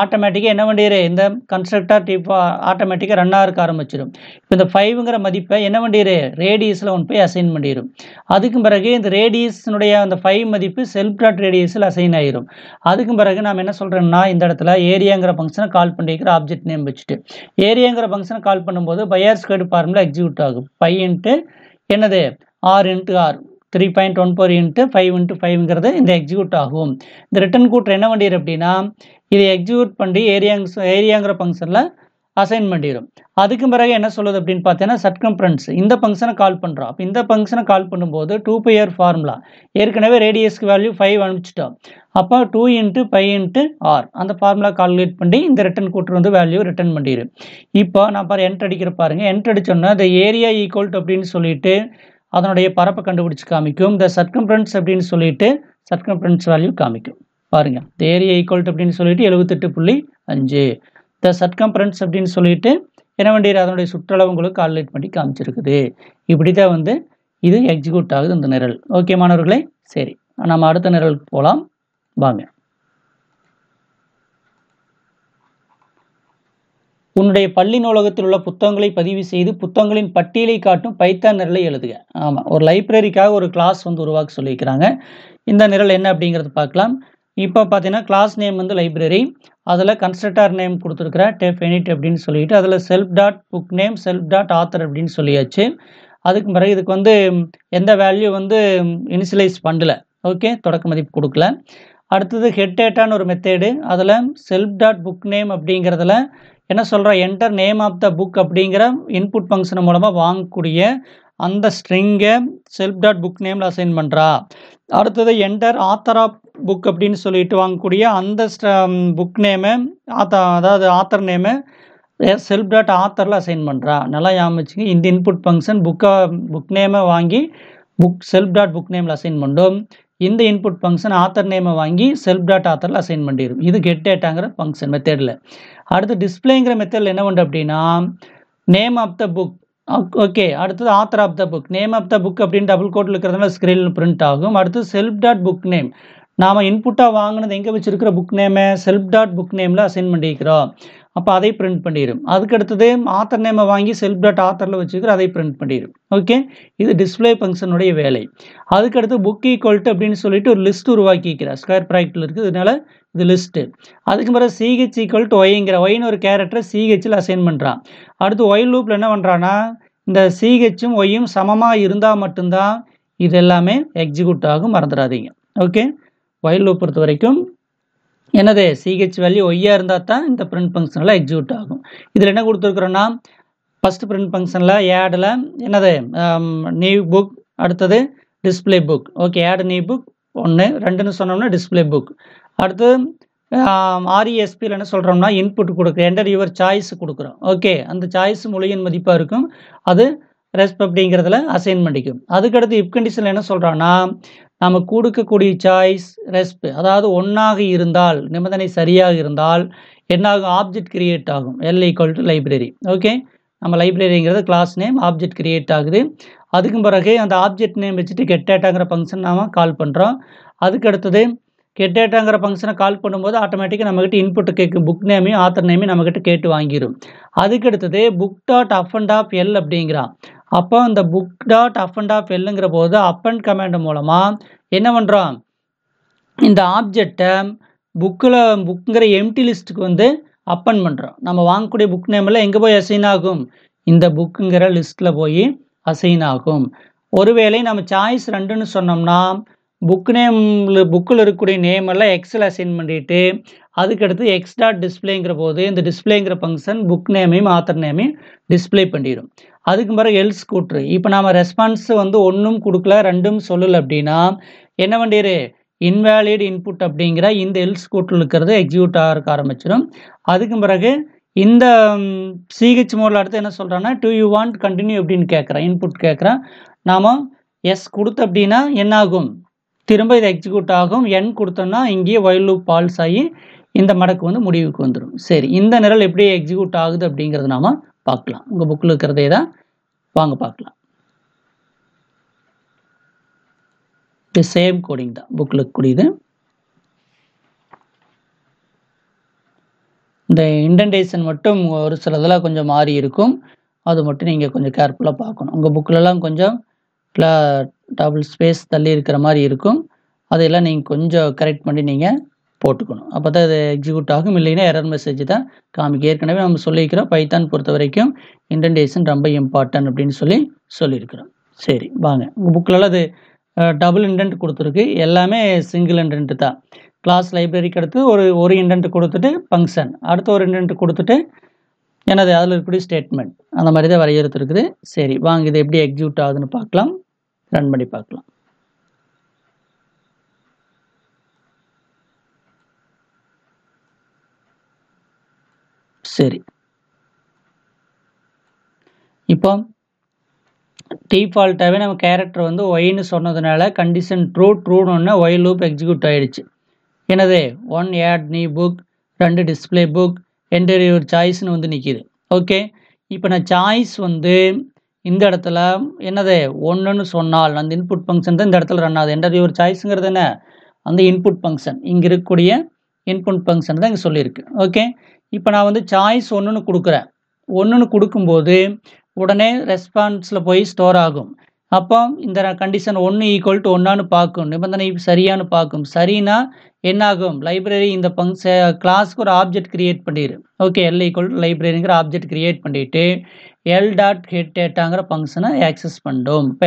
ஆட்டோமேட்டிக்காக என்ன பண்ணிடு, இந்த கன்ஸ்ட்ரக்டார் ஆட்டோமேட்டிக்காக ரன் ஆக ஆரம்பிச்சிடும். இப்போ இந்த 5ங்கிற மதிப்பை என்ன பண்ணிடு, ரேடியஸில் ஒன்று போய் அசைன் பண்ணிடும். அதுக்கு பிறகு இந்த ரேடியஸினுடைய அந்த 5 மதிப்பு செல்ஃப் டாட் ரேடியஸில் அசைன் ஆகிடும். அதுக்கு பிறகு நாம் என்ன சொல்கிறோம்னா இந்த இடத்துல ஏரியாங்கிற ஃபங்க்ஷனை கால் பண்ணிக்கிற ஆப்ஜெக்ட் நேம் வச்சுட்டு ஏரியாங்கிற ஃபங்க்ஷனை கால் பண்ணும்போது பையார்² ஃபார்முலா எக்ஸிக்யூட் ஆகும். 5 இன்ட்டு என்னது R into R, 3.14 into 5 into 5ங்கிறது இந்த எக்ஸிக்யூட் ஆகும். இந்த ரிட்டர்ன் கூற்று என்ன பண்ணிடும் அப்படின்னா இதை எக்ஸிக்யூட் பண்ணி ஏரியாங்கிற ஃபங்க்ஷனில் அசைன் பண்ணிடும். அதுக்கு பிறகு என்ன சொல்லுது அப்படின்னு பார்த்தீங்கன்னா சர்க்கம்ஃபரன்ஸ் இந்த ஃபங்க்ஷனை கால் பண்ணுறோம். அப்போ இந்த ஃபங்க்ஷனை கால் பண்ணும்போது 2πr ஃபார்முலா ஏற்கனவே ரேடியஸ்க்கு வேல்யூ 5 அனுப்பிச்சிட்டோம். அப்போ 2 into pi into r அந்த ஃபார்முலா கால்குலேட் பண்ணி இந்த ரிட்டர்ன் கூற்று வந்து வேல்யூ ரிட்டர்ன் பண்ணிடும். இப்போ நான் பாரு என்ட்ரு அடிக்கிற பாருங்க, என்ட்ரு அடிச்சோன்னா இந்த ஏரியா ஈக்குவல் டு அப்படின்னு சொல்லிட்டு அதனுடைய பரப்பை கண்டுபிடிச்சு காமிக்கும். இந்த சர்க்கம்ஃபரன்ஸ் அப்படின்னு சொல்லிட்டு சர்க்கம்ஃபரன்ஸ் வேல்யூ காமிக்கும். பாருங்க இந்த ஏரியா ஈக்குவல் டு அப்படின்னு சொல்லிட்டு 78.5 இந்த சர்க்கம்ஃபரன்ஸ் அப்படின்னு சொல்லிட்டு என்ன வேண்டியது அதனுடைய சுற்றளவு உங்களுக்கு கால்குலேட் பண்ணி காமிச்சிருக்குது. இப்படி தான் வந்து இது எக்ஸிக்யூட் ஆகுது இந்த நிரல். ஓகே மாணவர்களே, சரி நம்ம அடுத்த நிரலுக்கு போகலாம் வாங்க. உன்னுடைய பள்ளி நூலகத்தில் உள்ள புத்தகங்களை பதிவு செய்து புத்தகங்களின் பட்டியலை காட்டும் பைத்தான் நிரலை எழுதுக. ஆமாம், ஒரு லைப்ரரிக்காக ஒரு கிளாஸ் வந்து உருவாக்க சொல்லியிருக்கிறாங்க. இந்த நிரல் என்ன அப்படிங்கிறது பார்க்கலாம். இப்போ பார்த்தீங்கன்னா கிளாஸ் நேம் வந்து லைப்ரரி, அதில் கன்ஸ்ட்ரக்டர் நேம் கொடுத்துருக்குற டெஃபினிட் அப்படின்னு சொல்லிட்டு அதில் self dot book name self dot author அப்படின்னு சொல்லியாச்சு. அதுக்கு பிறகு இதுக்கு வந்து எந்த வேல்யூ வந்து இனிஷியலைஸ் பண்ணல, ஓகே, தொடக்க மதிப்பு கொடுக்கல. அடுத்தது ஹெட் டேட்டான்னு ஒரு மெத்தேடு, அதில் செல்ஃப் டாட் புக் நேம் அப்படிங்கிறதுல என்ன சொல்கிறோம், enter name of the book அப்படிங்கிற இன்புட் ஃபங்க்ஷன் மூலமாக வாங்கக்கூடிய அந்த ஸ்ட்ரிங்கை செல்ஃப் டாட் புக் நேமில் அசைன் பண்ணுறா. அடுத்தது என்டர் ஆத்தர் ஆஃப் புக் அப்படின்னு சொல்லிட்டு வாங்கக்கூடிய அந்த புக் நேமை அதாவது ஆத்தர் நேமை செல்ஃப் டாட் ஆத்தரில் அசைன் பண்ணுறா. நல்லா ஞாபகம், இந்த இன்புட் ஃபங்க்ஷன் புக் நேமை வாங்கி செல்ஃப் டாட் புக் நேமில் அசைன் பண்ணும். இந்த இன்புட் ஃபங்க்ஷன் ஆத்தர் நேமை வாங்கி செல்ஃப் டாட் ஆத்தரில் அசைன் பண்ணிடும். இது கெட் டேட்டாங்கிற ஃபங்க்ஷன் மெத்தடில். அடுத்து டிஸ்பிளேங்கிற மெத்தடில் என்ன பண்ணுற அப்படின்னா name of the book, okay, அடுத்தது author of the book, name of the book அப்படின்னு டபுள் கோட்டில் இருக்கிறதுனால ஸ்க்ரீனில் பிரிண்ட் ஆகும். அடுத்து செல்ஃப் டாட் புக் நேம், நாம் இன்புட்டாக வாங்கினது எங்கே வச்சுருக்கிற புக் நேமை செல்ஃப் டாட் புக் நேமில் அசைன் பண்ணிக்கிறோம். அப்போ அதை பிரிண்ட் பண்ணிடும். அதுக்கு அடுத்தது ஆத்தர் நேமை வாங்கி செல்ஃப் டாட் ஆத்தரில் வச்சுக்கிற அதை பிரிண்ட் பண்ணிடும். ஓகே, இது டிஸ்பிளே ஃபங்க்ஷனுடைய வேலை. அதுக்கடுத்து புக் ஈக்குவல் டு அப்படின்னு சொல்லிட்டு ஒரு லிஸ்ட் உருவாக்கிக்கிறேன், ஸ்கொயர் ப்ராக்கெட்டில் இருக்குது, இதனால இது லிஸ்ட்டு. அதுக்கு பிறகு சிஹெச் ஈக்குவல் டு ஒய்ங்கிற ஒய்னு ஒரு கேரக்டரை சிஹெச்சில் அசைன் பண்ணுறான். அடுத்து ஒய் லூப்பில் என்ன பண்ணுறான்னா இந்த சிஹெச்சும் ஒய்யும் சமமாக இருந்தால் மட்டும்தான் இது எல்லாமே எக்ஸிக்யூட் ஆகும், மறந்துடாதீங்க. ஓகே, ஒயில் லூப் பொறுத்த வரைக்கும் என்னது சிஹெச் வேல்யூ ஒய்யாக இருந்தால் தான் இந்த பிரிண்ட் ஃபங்க்ஷனில் எக்ஸிக்யூட் ஆகும். இதில் என்ன கொடுத்துருக்குறோன்னா ஃபஸ்ட்டு பிரிண்ட் ஃபங்க்ஷனில் ஆடில் என்னது நியூ புக், அடுத்தது display book. Okay, add new book 1 2ன்னு சொன்னோம்னா டிஸ்பிளே புக். அடுத்து ஆர்இஎஸ்பியில் என்ன சொல்கிறோம்னா இன்புட் கொடுக்குறோம், என்டர் யுவர் சாய்ஸ் கொடுக்குறோம். ஓகே, அந்த சாய்ஸ் மொழியின் மதிப்பாக இருக்கும், அது ரெஸ்ப் அப்படிங்கிறதுல அசைன் பண்ணிக்கும். அதுக்கடுத்து இப் கண்டிஷனில் என்ன சொல்கிறோன்னா நம்ம கொடுக்கக்கூடிய சாய்ஸ் ரெஸ்ப், அதாவது 1ஆக இருந்தால் நிபந்தனை சரியாக இருந்தால் என்னாகும், ஆப்ஜெக்ட் கிரியேட் ஆகும், L equal to library. Okay, நம்ம லைப்ரரிங்கிறது கிளாஸ் நேம், ஆப்ஜெக்ட் கிரியேட் ஆகுது. அதுக்கும் பிறகு அந்த ஆப்ஜெக்ட் நேம் வச்சுட்டு கெட் டேட்டாங்கிற ஃபங்க்ஷன் நாம் கால் பண்ணுறோம். அதுக்கு அடுத்தது கெட் டேட்டாங்கிற ஃபங்க்ஷனை கால் பண்ணும்போது ஆட்டோமேட்டிக்காக நம்மகிட்ட இன்புட்டு கேட்கும், புக் நேமையும் ஆத்தர் நேமையும் நம்மகிட்ட கேட்டு வாங்கிடும். அதுக்கு அடுத்தது book dot up and of L அப்படிங்கிறான். அப்போ இந்த book dot up and of எல்லுங்கிற போது அப் அண்ட் கமாண்ட் மூலமாக என்ன பண்ணுறோம், இந்த ஆப்ஜெக்டை புக்குங்கிற எம்டி லிஸ்ட்டுக்கு வந்து அப்பன் பண்ணுறோம். நம்ம வாங்கக்கூடிய புக் நேமில் எங்கே போய் அசைன் ஆகும், இந்த புக்குங்கிற லிஸ்ட்டில் போய் அசைன் ஆகும். ஒருவேளை நம்ம சாய்ஸ் 2ன்னு சொன்னோம்னா புக்கில் இருக்கக்கூடிய நேம் எல்லாம் எக்ஸில் அசைன் பண்ணிட்டு அதுக்கடுத்து எக்ஸ் டாட் டிஸ்பிளேங்கிற போது இந்த டிஸ்பிளேங்கிற ஃபங்க்ஷன் புக் நேமையும் ஆத்தர் நேமையும் டிஸ்பிளே பண்ணிடும். அதுக்கு பிறகு எல்ஸ் கூற்று, இப்போ நாம் ரெஸ்பான்ஸ் வந்து 1ம் கொடுக்கல 2ம் சொல்லலை அப்படின்னா என்ன பண்ணிடு, இன்வேலிட் இன்புட் அப்படிங்கிற இந்த எல்ஸ் கூற்றில் இருக்கிறது எக்ஸிக்யூட் ஆக ஆரம்பிச்சிடும். அதுக்கு பிறகு இந்த சிஹெச் மோடில் அடுத்து என்ன சொல்கிறான்னா டு யூ வாண்ட் கண்டினியூ அப்படின்னு கேட்குறேன், இன்புட் கேட்குறேன். நாம் எஸ் கொடுத்த அப்படின்னா என்ன ஆகும், திரும்ப இது எக்ஸிக்யூட் ஆகும். என் கொடுத்தோம்னா இங்கேயே ஒயில் லூப் பால்ஸ் ஆகி இந்த மடக்கு வந்து முடிவுக்கு வந்துடும். சரி, இந்த நிரல் எப்படி எக்ஸிக்யூட் ஆகுது அப்படிங்கிறது நாம் பார்க்கலாம். உங்கள் புக்கில் இருக்கிறதே தான் வாங்க பார்க்கலாம். இது சேம் கோடிங் தான் புக்கில் இருக்கக்கூடியது. இந்த இண்டென்டேஷன் மட்டும் ஒரு சிலதெல்லாம் கொஞ்சம் மாறி இருக்கும், அது மட்டும் நீங்கள் கொஞ்சம் கேர்ஃபுல்லாக பார்க்கணும். உங்கள் புக்கிலலாம் கொஞ்சம் டபுள் ஸ்பேஸ் தள்ளி இருக்கிற மாதிரி இருக்கும், அதையெல்லாம் நீங்கள் கொஞ்சம் கரெக்ட் பண்ணி நீங்கள் போட்டுக்கணும். அப்போ தான் அது எக்ஸிக்யூட் ஆகும், இல்லைன்னா எரர் மெசேஜ் தான் காமிக்க. ஏற்கனவே நம்ம சொல்லியிருக்கிறோம் பைத்தான் பொறுத்த வரைக்கும் இண்டென்டேஷன் ரொம்ப இம்பார்ட்டன்ட் அப்படின்னு சொல்லியிருக்கிறோம். சரி வாங்க, உங்கள் புக்கிலலாம் அது டபுள் இண்டென்ட் கொடுத்துருக்கு, எல்லாமே சிங்கிள் இண்டென்ட் தான். கிளாஸ் லைப்ரரிக்கு அடுத்து ஒரு இண்டென்ட் கொடுத்துட்டு ஃபங்க்ஷன், அடுத்து ஒரு இண்டென்ட் கொடுத்துட்டு என்னது அதில் இருக்கக்கூடிய ஸ்டேட்மெண்ட், அந்த மாதிரி தான் வரையறுத்துருக்குது. சரி வாங்க இது எப்படி எக்ஸிக்யூட் ஆகுதுன்னு பார்க்கலாம், ரன் பண்ணி பார்க்கலாம். சரி, இப்போ டிஃபால்ட்டாகவே நம்ம கேரக்டர் வந்து ஒய்னு சொன்னதுனால கண்டிஷன் ட்ரூன்னு ஒய் லூப் எக்ஸிக்யூட் ஆகிடுச்சு. என்னது 1 add new book, 2 display book, enter your சாய்ஸ்னு வந்து நிற்கிது. ஓகே, இப்போ நான் சாய்ஸ் வந்து இந்த இடத்துல என்னது 1ன்னு சொன்னால் அந்த இன்புட் ஃபங்க்ஷன் தான் இந்த இடத்துல ரன் ஆகுது. என்டர் யுவர் சாய்ஸுங்கிறது என்ன, அந்த இன்புட் ஃபங்க்ஷன், இங்கே இருக்கக்கூடிய இன்புட் ஃபங்க்ஷன் தான் இங்கே சொல்லியிருக்கு. ஓகே, இப்போ நான் வந்து சாய்ஸ் 1ன்னு கொடுக்குறேன். 1ன்னு கொடுக்கும்போது உடனே ரெஸ்பான்ஸில் போய் ஸ்டோர் ஆகும். அப்போ இந்த கண்டிஷன் 1 ஈக்குவல் டு 1ஆன்னு பார்க்கும், நிபந்தனை சரியானு பார்க்கும். சரினா என்ன ஆகும், லைப்ரரி இந்த கிளாஸ்க்கு ஒரு ஆப்ஜெக்ட் கிரியேட் பண்ணிடு. ஓகே, எல் ஈக்குவல் டு லைப்ரரிங்கிற ஆப்ஜெக்ட் கிரியேட் பண்ணிவிட்டு l.getDataங்கிற ஃபங்க்ஷனை ஆக்சஸ் பண்ணும். இப்போ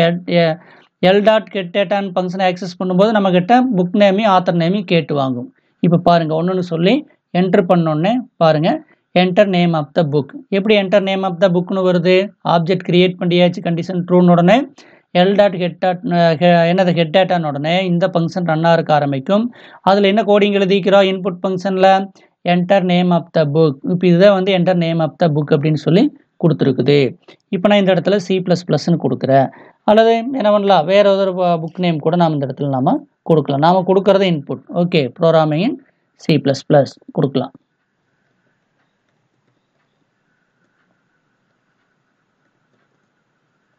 l.getDataன்னு ஃபங்க்ஷனை ஆக்சஸ் பண்ணும்போது நம்மக்கிட்ட புக் நேமையும் ஆத்தர் நேமையும் கேட்டு வாங்கும். இப்போ பாருங்கள், 1ன்னு சொல்லி என்ட்ரு பண்ணோன்னே பாருங்கள், enter name of the book. எப்படி என்டர் நேம் ஆஃப் த புக்னு வருது, ஆப்ஜெக்ட் கிரியேட் பண்ணியாச்சு, கண்டிஷன் ட்ரூன்னு உடனே என்னது ஹெட் டேட்டான்னு உடனே இந்த ஃபங்க்ஷன் ரன் ஆக ஆரம்பிக்கும். அதில் என்ன கோடிங் எழுதிக்கிறோம், இன்புட் ஃபங்க்ஷனில் enter name of the book. இப்போ இதுதான் வந்து enter name of the book அப்படின்னு சொல்லி கொடுத்துருக்குது. இப்போ நான் இந்த இடத்துல C++ன்னு கொடுக்குறேன், அல்லது என்ன பண்ணலாம், வேற ஒரு புக் நேம் கூட நாம் இந்த இடத்துல நாம் கொடுக்கலாம். நாம் கொடுக்குறது இன்புட். ஓகே, ப்ரோக்ராமிங் C++ கொடுக்கலாம்.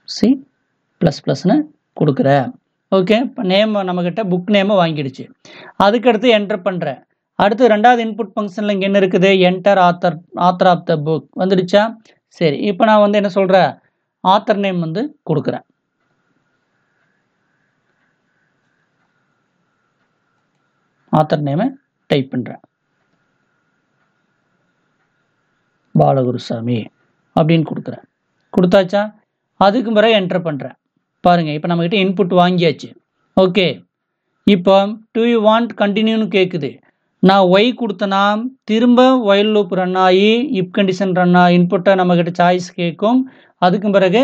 C++ன்னு கொடுக்குறேன். ஓகே, இப்போ நேம் நம்மக்கிட்ட புக் நேமை வாங்கிடுச்சு. அதுக்கடுத்து என்டர் பண்ணுறேன். அடுத்து ரெண்டாவது இன்புட் ஃபங்க்ஷனில் இங்கே என்ன இருக்குது, enter author of the book வந்துடுச்சா. சரி, இப்போ நான் வந்து என்ன சொல்கிறேன், ஆத்தர் நேம் வந்து கொடுக்குறேன். ஆத்தர் நேமை டைப் பண்ணுறேன், பாலகுருசாமி அப்படின்னு கொடுக்குறேன். கொடுத்தாச்சா, அதுக்கு பிறகு என்டர் பண்ணுறேன். பாருங்கள், இப்போ நம்மக்கிட்ட இன்புட் வாங்கியாச்சு. ஓகே, இப்போ டு யூ வாண்ட் கண்டினியூன்னு கேட்குது. நான் ஒய் கொடுத்தனா திரும்ப ஒயில் லூப் ரன் ஆகி இப் கண்டிஷன் ரன் ஆகி இன்புட்டை நம்மக்கிட்ட சாய்ஸ் கேட்கும். அதுக்கு பிறகு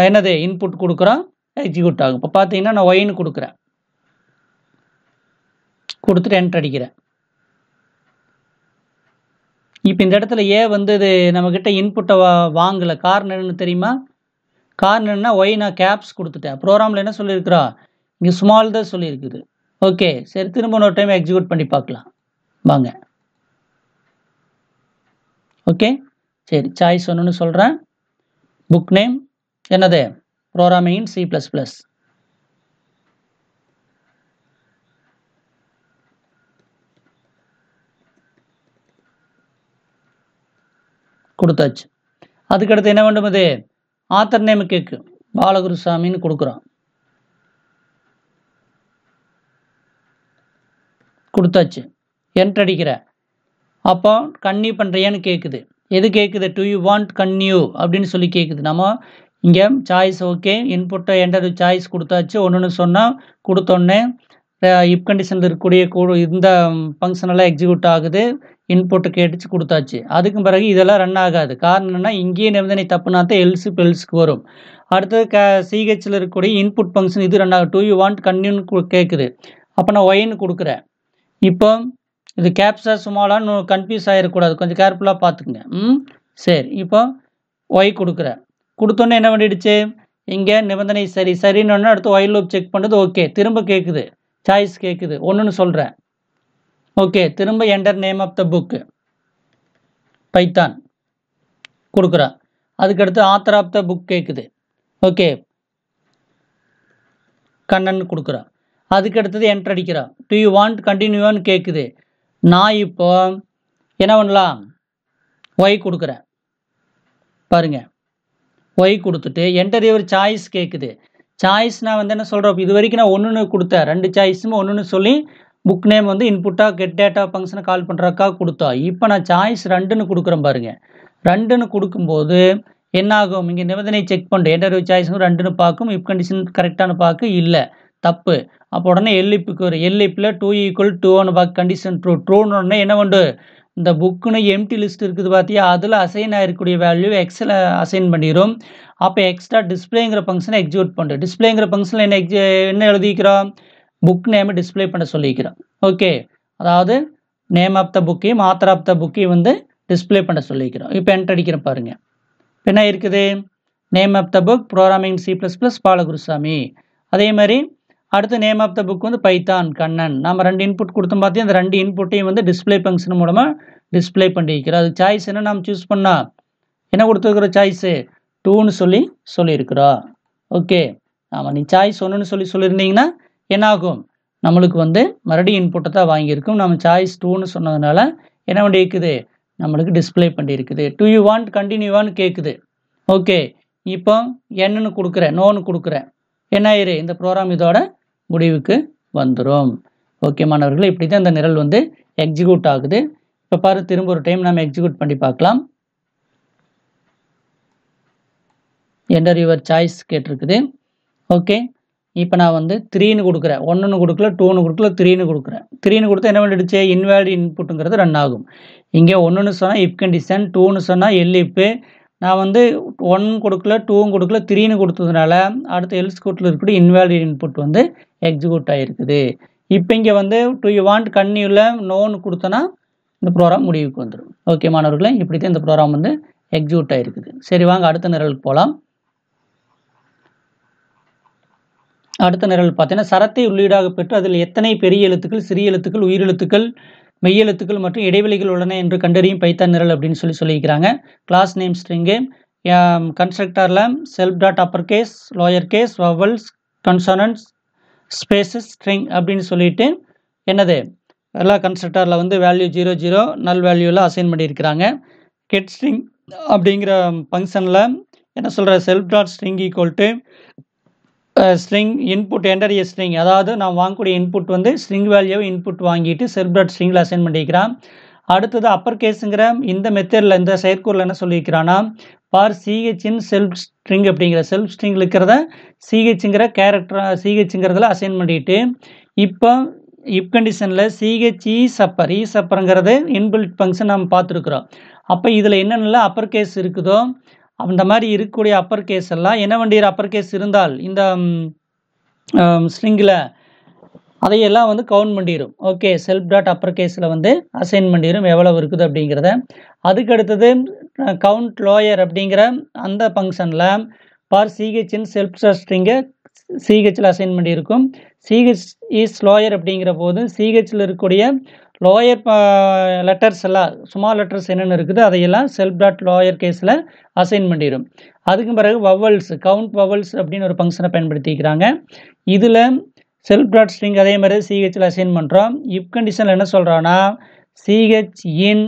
என்னது இன்புட் கொடுக்குறோம், எக்ஸிக்யூட் ஆகும். இப்போ பார்த்தீங்கன்னா நான் ஒய்னு கொடுக்குறேன், கொடுத்துட்டு என்டர் அடிக்கிறேன். இப்போ இந்த இடத்துல வந்து இது நம்மக்கிட்ட இன்புட்டை வாங்கலை. காரணம் என்னன்னு தெரியுமா, காரணம் என்ன, ஒய் நான் கேப்ஸ் கொடுத்துட்டேன். ப்ரோக்ராமில் என்ன சொல்லியிருக்கிறோம், இங்கே ஸ்மால் தான் சொல்லியிருக்குது. ஓகே, சரி, திரும்ப ஒரு டைம் எக்ஸிக்யூட் பண்ணி பார்க்கலாம் வாங்க. ஓகே, சரி, சாய்ஸ் 1ன்னு சொல்கிறேன், புக் நேம் என்னது ப்ரோக்ராமிங் C++. கொடுத்தாச்சு. அதுக்கடுத்து என்ன வேண்டும், இது ஆத்தர் நேம் கேக்கு, பாலகுருசாமின்னு கொடுக்குறோம். கொடுத்தாச்சு, என்டர் அடிக்கிறேன். அப்போ கன்னியூ பண்ணுறியான்னு கேட்குது. எது கேட்குது, டு யூ வாண்ட் கன்னியூ அப்படின்னு சொல்லி கேட்குது. நம்ம இங்கே சாய்ஸ் ஓகே, இன்புட்டை என்டர் சாய்ஸ் கொடுத்தாச்சு. ஒன்றுன்னு சொன்னால் கொடுத்தோன்னே இப் கண்டிஷனில் இருக்கக்கூடிய இந்த ஃபங்க்ஷனெல்லாம் எக்ஸிக்யூட் ஆகுது. இன்புட்டு கேட்டுச்சு, கொடுத்தாச்சு. அதுக்கு பிறகு இதெல்லாம் ரன் ஆகாது. காரணம் என்னன்னா, இங்கேயே நிபந்தனை தப்புனா தான் எல்ஸுக்கு வரும். அடுத்தது சிஹெச்சில் இருக்கக்கூடிய இன்புட் ஃபங்க்ஷன் இது ரன் ஆகும். டு யூ வாண்ட் கன்னியூன்னு கேட்குது. அப்போ நான் ஒய்ன்னு கொடுக்குறேன். இப்போ இது கேப்சா சுமாலான்னு கன்ஃபியூஸ் ஆகிடக்கூடாது, கொஞ்சம் கேர்ஃபுல்லாக பார்த்துக்குங்க. சரி, இப்போ ஒய் கொடுக்குறேன். கொடுத்தோன்னே என்ன பண்ணிடுச்சு, இங்கே நிபந்தனை சரின்னு அடுத்து ஒய் லூப் செக் பண்ணுறது. ஓகே, திரும்ப கேட்குது, சாய்ஸ் கேட்குது, 1ன்னு சொல்கிறேன். ஓகே, திரும்ப enter name of the book Python கொடுக்குறேன். அதுக்கடுத்து ஆத்தர் ஆஃப் த புக் கேட்குது. ஓகே, கண்ணன் கொடுக்குறேன். அதுக்கடுத்தது என்டர் அடிக்கிறேன். டு யூ வாண்ட் கண்டினியூன்னு கேட்குது. நான் இப்போ என்ன பண்ணலாம், ஒய் கொடுக்குறேன். பாருங்க, ஒய் கொடுத்துட்டு என்டர் யுவர் சாய்ஸ் கேட்குது. சாய்ஸ் நான் வந்து என்ன சொல்கிறேன், இது வரைக்கும் நான் 1ன்னு கொடுத்தேன், 2 சாய்ஸும் 1ன்னு சொல்லி புக் நேம் வந்து இன்புட்டாக கெட் டேட்டா ஃபங்க்ஷனை கால் பண்ணுறதுக்காக கொடுத்தோம். இப்போ நான் சாய்ஸ் 2ன்னு கொடுக்குறேன். பாருங்கள், 2ன்னு கொடுக்கும்போது என்ன ஆகும், இங்கே நிபந்தனை செக் பண்ணுறேன், என்டர் யுவர் சாய்ஸ் 2ன்னு பார்க்கும், இப் கண்டிஷன் கரெக்டானு பார்க்க இல்லை, தப்பு. அப்போ உடனே எல்லிப்புக்கு வரும். எல்லிப்பில் 2 ஈக்குவல் 2 பார்க்க கண்டிஷன் ட்ரூ. ட்ரூன்னு உடனே என்ன பண்ணு, இந்த புக்குன்னு எம்டி லிஸ்ட் இருக்குது பார்த்தியா, அதில் அசைன் ஆகிருக்கக்கூடிய வேல்யூ எக்ஸில் அசைன் பண்ணிடும். அப்போ எக்ஸ்ட்ரா டிஸ்பிளேங்கிற ஃபங்க்ஷனை எக்ஸிக்யூட் பண்ணுறோம். டிஸ்பிளேங்கிற ஃபங்க்ஷனில் என்ன எழுதிக்கிறோம், புக் நேமை டிஸ்பிளே பண்ண சொல்லிக்கிறோம். ஓகே, அதாவது நேம் ஆஃப் த புக்கையும் ஆத்தர் ஆஃப் த புக்கையும் வந்து டிஸ்பிளே பண்ண சொல்லிக்கிறோம். இப்போ என்டர் அடிக்கிறேன் பாருங்கள். இப்போ என்ன இருக்குது, name of the book programming C++ Balagurusamy. அதே மாதிரி அடுத்து நேம் ஆஃப் த புக் வந்து பைத்தான் கண்ணன். நம்ம 2 இன்புட் கொடுத்தோம் பார்த்தீங்க, அந்த 2 இன்புட்டையும் வந்து டிஸ்பிளே ஃபங்க்ஷன் மூலமாக டிஸ்பிளே பண்ணிக்கிறோம். அது சாய்ஸ் என்ன நம்ம சூஸ் பண்ணால் என்ன கொடுத்துருக்குற சாய்ஸு 2ன்னு சொல்லியிருக்கிறோம். ஓகே, ஆமாம், நீ சாய்ஸ் 1ன்னு சொல்லியிருந்தீங்கன்னா என்ன ஆகும், நம்மளுக்கு வந்து மறுபடியும் இன்புட்டை தான் வாங்கியிருக்கும். நம்ம சாய்ஸ் 2ன்னு சொன்னதுனால என்ன பண்ணி இருக்குது, நம்மளுக்கு டிஸ்பிளே பண்ணியிருக்குது. டு யூ வாண்ட் கண்டினியூவான்னு கேட்குது. ஓகே, இப்போ என்னன்னு கொடுக்குறேன், நோன்னு கொடுக்குறேன். என்ன ஆயிரு, இந்த ப்ரோக்ராம் இதோட முடிவுக்கு வந்துடும். ஓகே மாணவர்களே, இப்படி தான் இந்த நிரல் வந்து எக்ஸிக்யூட் ஆகுது. இப்போ பாரு, திரும்ப ஒரு டைம் நம்ம எக்ஸிக்யூட் பண்ணி பார்க்கலாம். என்டர் யுவர் சாய்ஸ் கேட்டிருக்குது. ஓகே, இப்போ நான் வந்து 3ன்னு கொடுக்குறேன். 1ன்னு கொடுக்கல, 2ன்னு கொடுக்கல, 3ன்னு கொடுக்குறேன். 3ன்னு கொடுத்தா என்ன பண்ணிடுச்சு, இன்வேலிட் இன்புட்டுங்கிறது ரன் ஆகும். இங்கே 1ன்னு சொன்னால் இப் கண்டிஷன், 2ன்னு சொன்னால் எல்லிப்பு. நான் வந்து 1 கொடுக்கல, 2வும் கொடுக்கல, 3ன்னு கொடுத்ததுனால அடுத்த எல்ஸ் கோட்டில் இருக்கக்கூடிய இன்வேலிட் இன்புட் வந்து எக்ஸிக்யூட் ஆகிருக்குது. இப்போ இங்கே வந்து டு யூ வாண்ட் கன்னியூவில் நோன்னு கொடுத்தோன்னா இந்த ப்ரோக்ராம் முடிவுக்கு வந்துடும். ஓகே மாணவர்களே, இப்படி தான் இந்த ப்ரோக்ராம் வந்து எக்ஸிக்யூட் ஆகிருக்குது. சரி, வாங்க அடுத்த நிரலுக்கு போகலாம். அடுத்த நிரல் பார்த்தீங்கன்னா, சரத்தை உள்ளீடாக பெற்று அதில் எத்தனை பெரிய எழுத்துக்கள், சிறிய எழுத்துக்கள், உயிரெழுத்துக்கள், மெய்யெழுத்துக்கள் மற்றும் இடைவெளிகள் உள்ளன என்று கண்டறியும் பைத்தான் நிரல் அப்படின்னு சொல்லிக்கிறாங்க. கிளாஸ் நேம் ஸ்ட்ரிங்கு, கன்ஸ்ட்ரக்டரில் self dot upper case, lower case, vowels, consonants, spaces, string அப்படின்னு சொல்லிட்டு என்னது எல்லா கன்ஸ்ட்ரக்டரில் வந்து வேல்யூ 0 0 நல் வேல்யூவில் அசைன் பண்ணியிருக்கிறாங்க. கெட் ஸ்ட்ரிங் அப்படிங்கிற ஃபங்க்ஷனில் என்ன சொல்கிற, self dot string equal to string input enter A string, அதாவது நான் வாங்கக்கூடிய இன்புட் வந்து ஸ்ட்ரிங் வேல்யூவை இன்புட் வாங்கிட்டு செல்ஃப் டாட் ஸ்ட்ரிங்கில் அசைன் பண்ணிக்கிறான். அடுத்தது அப்பர் கேஸுங்கிற இந்த மெத்தடில் இந்த செயற்கூறில் என்ன சொல்லியிருக்கிறான்னா, ஃபார் சிஹெச்சின் செல்ஃப் ஸ்ட்ரிங் அப்படிங்கிற செல்ஃப் ஸ்ட்ரிங் இருக்கிறத சிஹெச்சுங்கிற கேரக்டர் சிஹெச்சுங்கிறதுல அசைன் பண்ணிட்டு, இப்போ இப் கண்டிஷனில் சிஹெச் ஈசப்பருங்கிறது இன்பில்ட் ஃபங்க்ஷன் நம்ம பார்த்துருக்குறோம். அப்போ இதில் என்னென்னலாம் அப்பர் கேஸ் இருக்குதோ அந்த மாதிரி இருக்கக்கூடிய அப்பர் கேஸ் எல்லாம் என்ன வேண்டிய அப்பர் கேஸ் இருந்தால் இந்த ஸ்ட்ரிங்கில் அதையெல்லாம் வந்து கவுண்ட் பண்ணிடும். ஓகே, செல்ஃப் டாட் அப்பர் கேஸில் வந்து அசைன் பண்ணிடும் எவ்வளவு இருக்குது அப்படிங்கிறத. அதுக்கு அடுத்தது கவுண்ட் லோயர் அப்படிங்கிற அந்த ஃபங்க்ஷனில் ஃபார் சிஹெச்சின் செல்ஃப் ஸ்ட்ரிங்கை சிஹெச்சில் அசைன் பண்ணியிருக்கும். சிஹெச் இஸ் லோயர் அப்படிங்கிற போது சிஹெச்சில் இருக்கக்கூடிய லோயர் லெட்டர்ஸ் எல்லாம் ஸ்மால் லெட்டர்ஸ் என்னென்ன இருக்குது அதையெல்லாம் செல்ஃப் டாட் லோயர் கேஸில் அசைன் பண்ணிடும். அதுக்கு பிறகு வவல்ஸ், கவுண்ட் வவல்ஸ் அப்படின்னு ஒரு ஃபங்க்ஷனை பயன்படுத்திக்கிறாங்க. இதில் செல்ஃப் டாட் ஸ்ட்ரிங் அதே மாதிரி சிஹெச்சில் அசைன் பண்ணுறோம். இப் கண்டிஷனில் என்ன சொல்கிறோன்னா, சிஹெச் இன்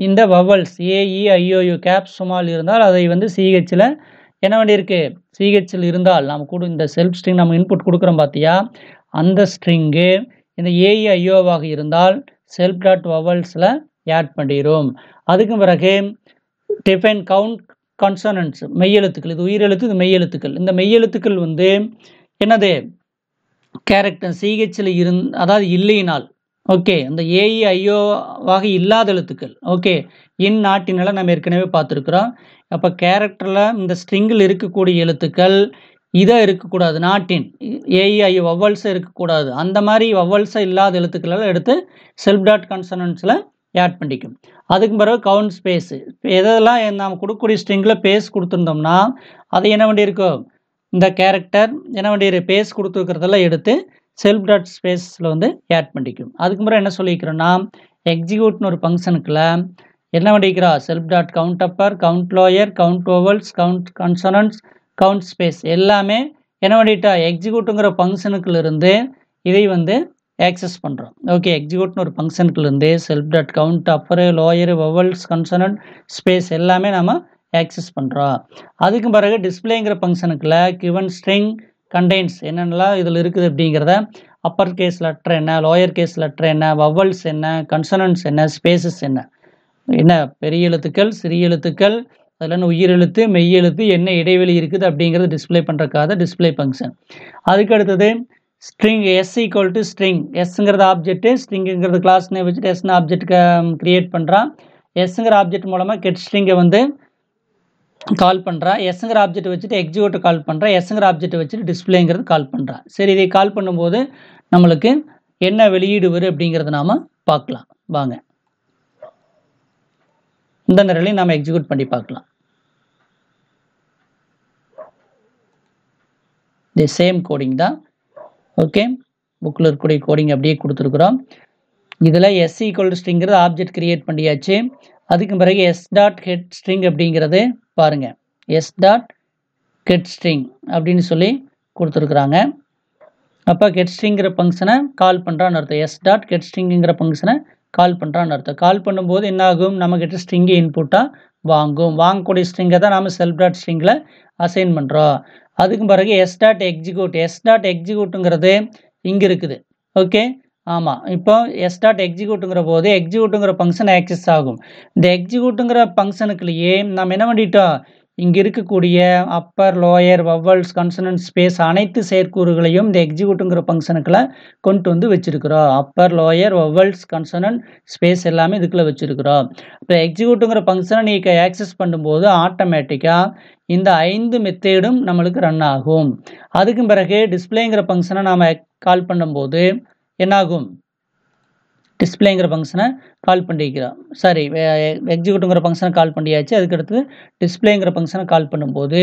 இந்த வவல்ஸ் AEIOU கேப் ஸ்மால் இருந்தால் அதை வந்து சிஹெச்சில் என்ன வேண்டியிருக்கு, சிஹெச்சில் இருந்தால் நம்ம கூட இந்த செல்ஃப் ஸ்ட்ரிங் நம்ம இன்புட் கொடுக்குறோம் பார்த்தியா, அந்த ஸ்ட்ரிங்கு இந்த AEIOவாக இருந்தால் செல்ஃப் டாட் வவல்ஸில் ஆட் பண்ணிடும். அதுக்கு பிறகு டிஃபைன் கவுண்ட் கன்சோனன்ட்ஸ், மெய்யெழுத்துக்கள், இது உயிரெழுத்து, இது மெய்யெழுத்துக்கள். இந்த மெய்யெழுத்துக்கள் வந்து என்னது, கேரக்டர் சிஹெச்சில் அதாவது இல்லையினால், ஓகே, அந்த AEIOவாக இல்லாத எழுத்துக்கள். ஓகே, இன் நாட்டினால நம்ம ஏற்கனவே பார்த்துருக்குறோம். அப்போ கேரக்டரில் இந்த ஸ்ட்ரிங்கில் இருக்கக்கூடிய எழுத்துக்கள் இதை இருக்கக்கூடாது, நாட்டின் AEIO வவல்ஸை இருக்கக்கூடாது. அந்த மாதிரி வவல்ஸை இல்லாத எழுத்துக்களெல்லாம் எடுத்து செல்ஃப் டாட் கன்சோனன்ட்ஸில் ஆட் பண்ணிக்கும். அதுக்கு பிறகு கவுண்ட் ஸ்பேஸு, எதெல்லாம் நாம் கொடுக்கக்கூடிய ஸ்ட்ரிங்கில் பேஸ் கொடுத்துருந்தோம்னா அதை என்ன வேண்டியிருக்கோம், இந்த கேரக்டர் என்ன வேண்டிய பேஸ் கொடுத்துருக்கிறதெல்லாம் எடுத்து செல்ஃப் டாட் ஸ்பேஸில் வந்து ஆட் பண்ணிக்கும். அதுக்கு பிறகு என்ன சொல்லிக்கிறோன்னா, எக்ஸிக்யூட்னு ஒரு ஃபங்க்ஷனுக்குள்ள என்ன வேண்டிக்கிறா, self dot count upper, count lower, count vowels, count consonants, count space எல்லாமே என்ன பண்ணிட்டா எக்ஸிக்யூட்டுங்கிற ஃபங்க்ஷனுக்குலேருந்து இதை வந்து ஆக்சஸ் பண்ணுறோம். ஓகே, எக்ஸிக்யூட்னு ஒரு ஃபங்க்ஷனுக்குலேருந்து self dot count upper, lower, vowels, consonant, space எல்லாமே நம்ம ஆக்சஸ் பண்ணுறோம். அதுக்கு பிறகு டிஸ்பிளேங்கிற ஃபங்க்ஷனுக்குள்ள கிவன் ஸ்ட்ரிங் கண்டெய்ன்ஸ் என்னென்னலாம் இதில் இருக்குது அப்படிங்கிறத, அப்பர் கேஸ் லெட்டர் என்ன, லோயர் கேஸ் லெட்டர் என்ன, வவல்ஸ் என்ன, கன்சோனன்ட்ஸ் என்ன, ஸ்பேசஸ் என்ன, என்ன பெரிய எழுத்துக்கள், சிறிய எழுத்துக்கள், அதில் உயிரெழுத்து, மெய்யெழுத்து, என்ன இடைவெளி இருக்குது அப்படிங்கிறது டிஸ்பிளே பண்ணுறக்காக டிஸ்பிளே ஃபங்க்ஷன். அதுக்கு அடுத்தது string s equal to string sங்கிறது ஆப்ஜெக்ட் stringங்கிறது கிளாஸ் நேம் வச்சுட்டு s ஆப்ஜெக்ட் கிரியேட் பண்றான் sங்கிற ஆப்ஜெக்ட் மூலமா get string வந்து கால் பண்றா sங்கிற ஆப்ஜெக்ட் வச்சுட்டு எக்ஸிக்யூட் கால் பண்றா sங்கிற ஆப்ஜெக்ட் வச்சுட்டு டிஸ்ப்ளேங்கிறது கால் பண்றா சரி இதை கால் பண்ணும்போது நமக்கு என்ன வெளியீடு வரும் அப்படிங்கறத நாம பார்க்கலாம் வாங்க இந்த நிரலை நாம எக்ஸிக்யூட் பண்ணி பார்க்கலாம் the same coding தான் ஓகே புக்ல இருக்கக்கூடிய கோடிங் அப்படியே கொடுத்துருக்குறோம் இதில் s equal to string object create பண்ணியாச்சு அதுக்கு பிறகு s டாட் ஹெட் ஸ்ட்ரிங் அப்படிங்கிறது பாருங்க s டாட் கெட் ஸ்ட்ரிங் அப்படின்னு சொல்லி கொடுத்துருக்குறாங்க அப்போ கெட் ஸ்ட்ரிங்கிற ஃபங்க்ஷனை கால் பண்ணுறான்னு அர்த்தம் s டாட் கெட் ஸ்ட்ரிங்கிற ஃபங்க்ஷனை கால் பண்ணுறான்னு அர்த்தம் கால் பண்ணும்போது என்ன ஆகும் நம்ம கிட்ட ஸ்ட்ரிங்கை இன்புட்டாக வாங்கக்கூடிய ஸ்ட்ரிங்கை தான் நம்ம செல்ஃப் டாட் ஸ்ட்ரிங்கில் அசைன் பண்ணுறோம் அதுக்கு பிறகு s டாட் எக்ஸிக்யூட்டுங்கிறது இங்கே இருக்குது ஓகே ஆமாம் இப்போ s டாட் எக்ஸிக்யூட்டுங்கிற போது எக்ஸிக்யூட்டுங்கிற ஃபங்க்ஷன் ஆக்சஸ் ஆகும் இந்த எக்ஸிக்யூட்டுங்கிற ஃபங்க்ஷனுக்குள்ளேயே நம்ம என்ன பண்ணிட்டோம் இங்கே இருக்கக்கூடிய upper lower vowels consonant space அனைத்து செயற்கூறுகளையும் இந்த எக்ஸிக்யூட்டுங்கிற ஃபங்க்ஷனுக்குள்ள கொண்டு வந்து வச்சிருக்கிறோம் upper lower vowels consonant space எல்லாமே இதுக்குள்ள வச்சிருக்கிறோம் இப்போ எக்ஸிக்யூட்டுங்கிற ஃபங்க்ஷனை நீங்கள் ஆக்சஸ் பண்ணும்போது ஆட்டோமேட்டிக்காக இந்த 5 மெத்தேடும் நம்மளுக்கு ரன் ஆகும் அதுக்கு பிறகு டிஸ்பிளேங்கிற ஃபங்க்ஷனை நாம் கால் பண்ணும்போது என்னாகும் டிஸ்பிளேங்கிற ஃபங்க்ஷனை கால் பண்ணிக்கிறோம் சாரி எக்ஸிக்யூட்டுங்கிற ஃபங்க்ஷனை கால் பண்ணியாச்சு அதுக்கடுத்து டிஸ்பிளேங்கிற ஃபங்க்ஷனை கால் பண்ணும்போது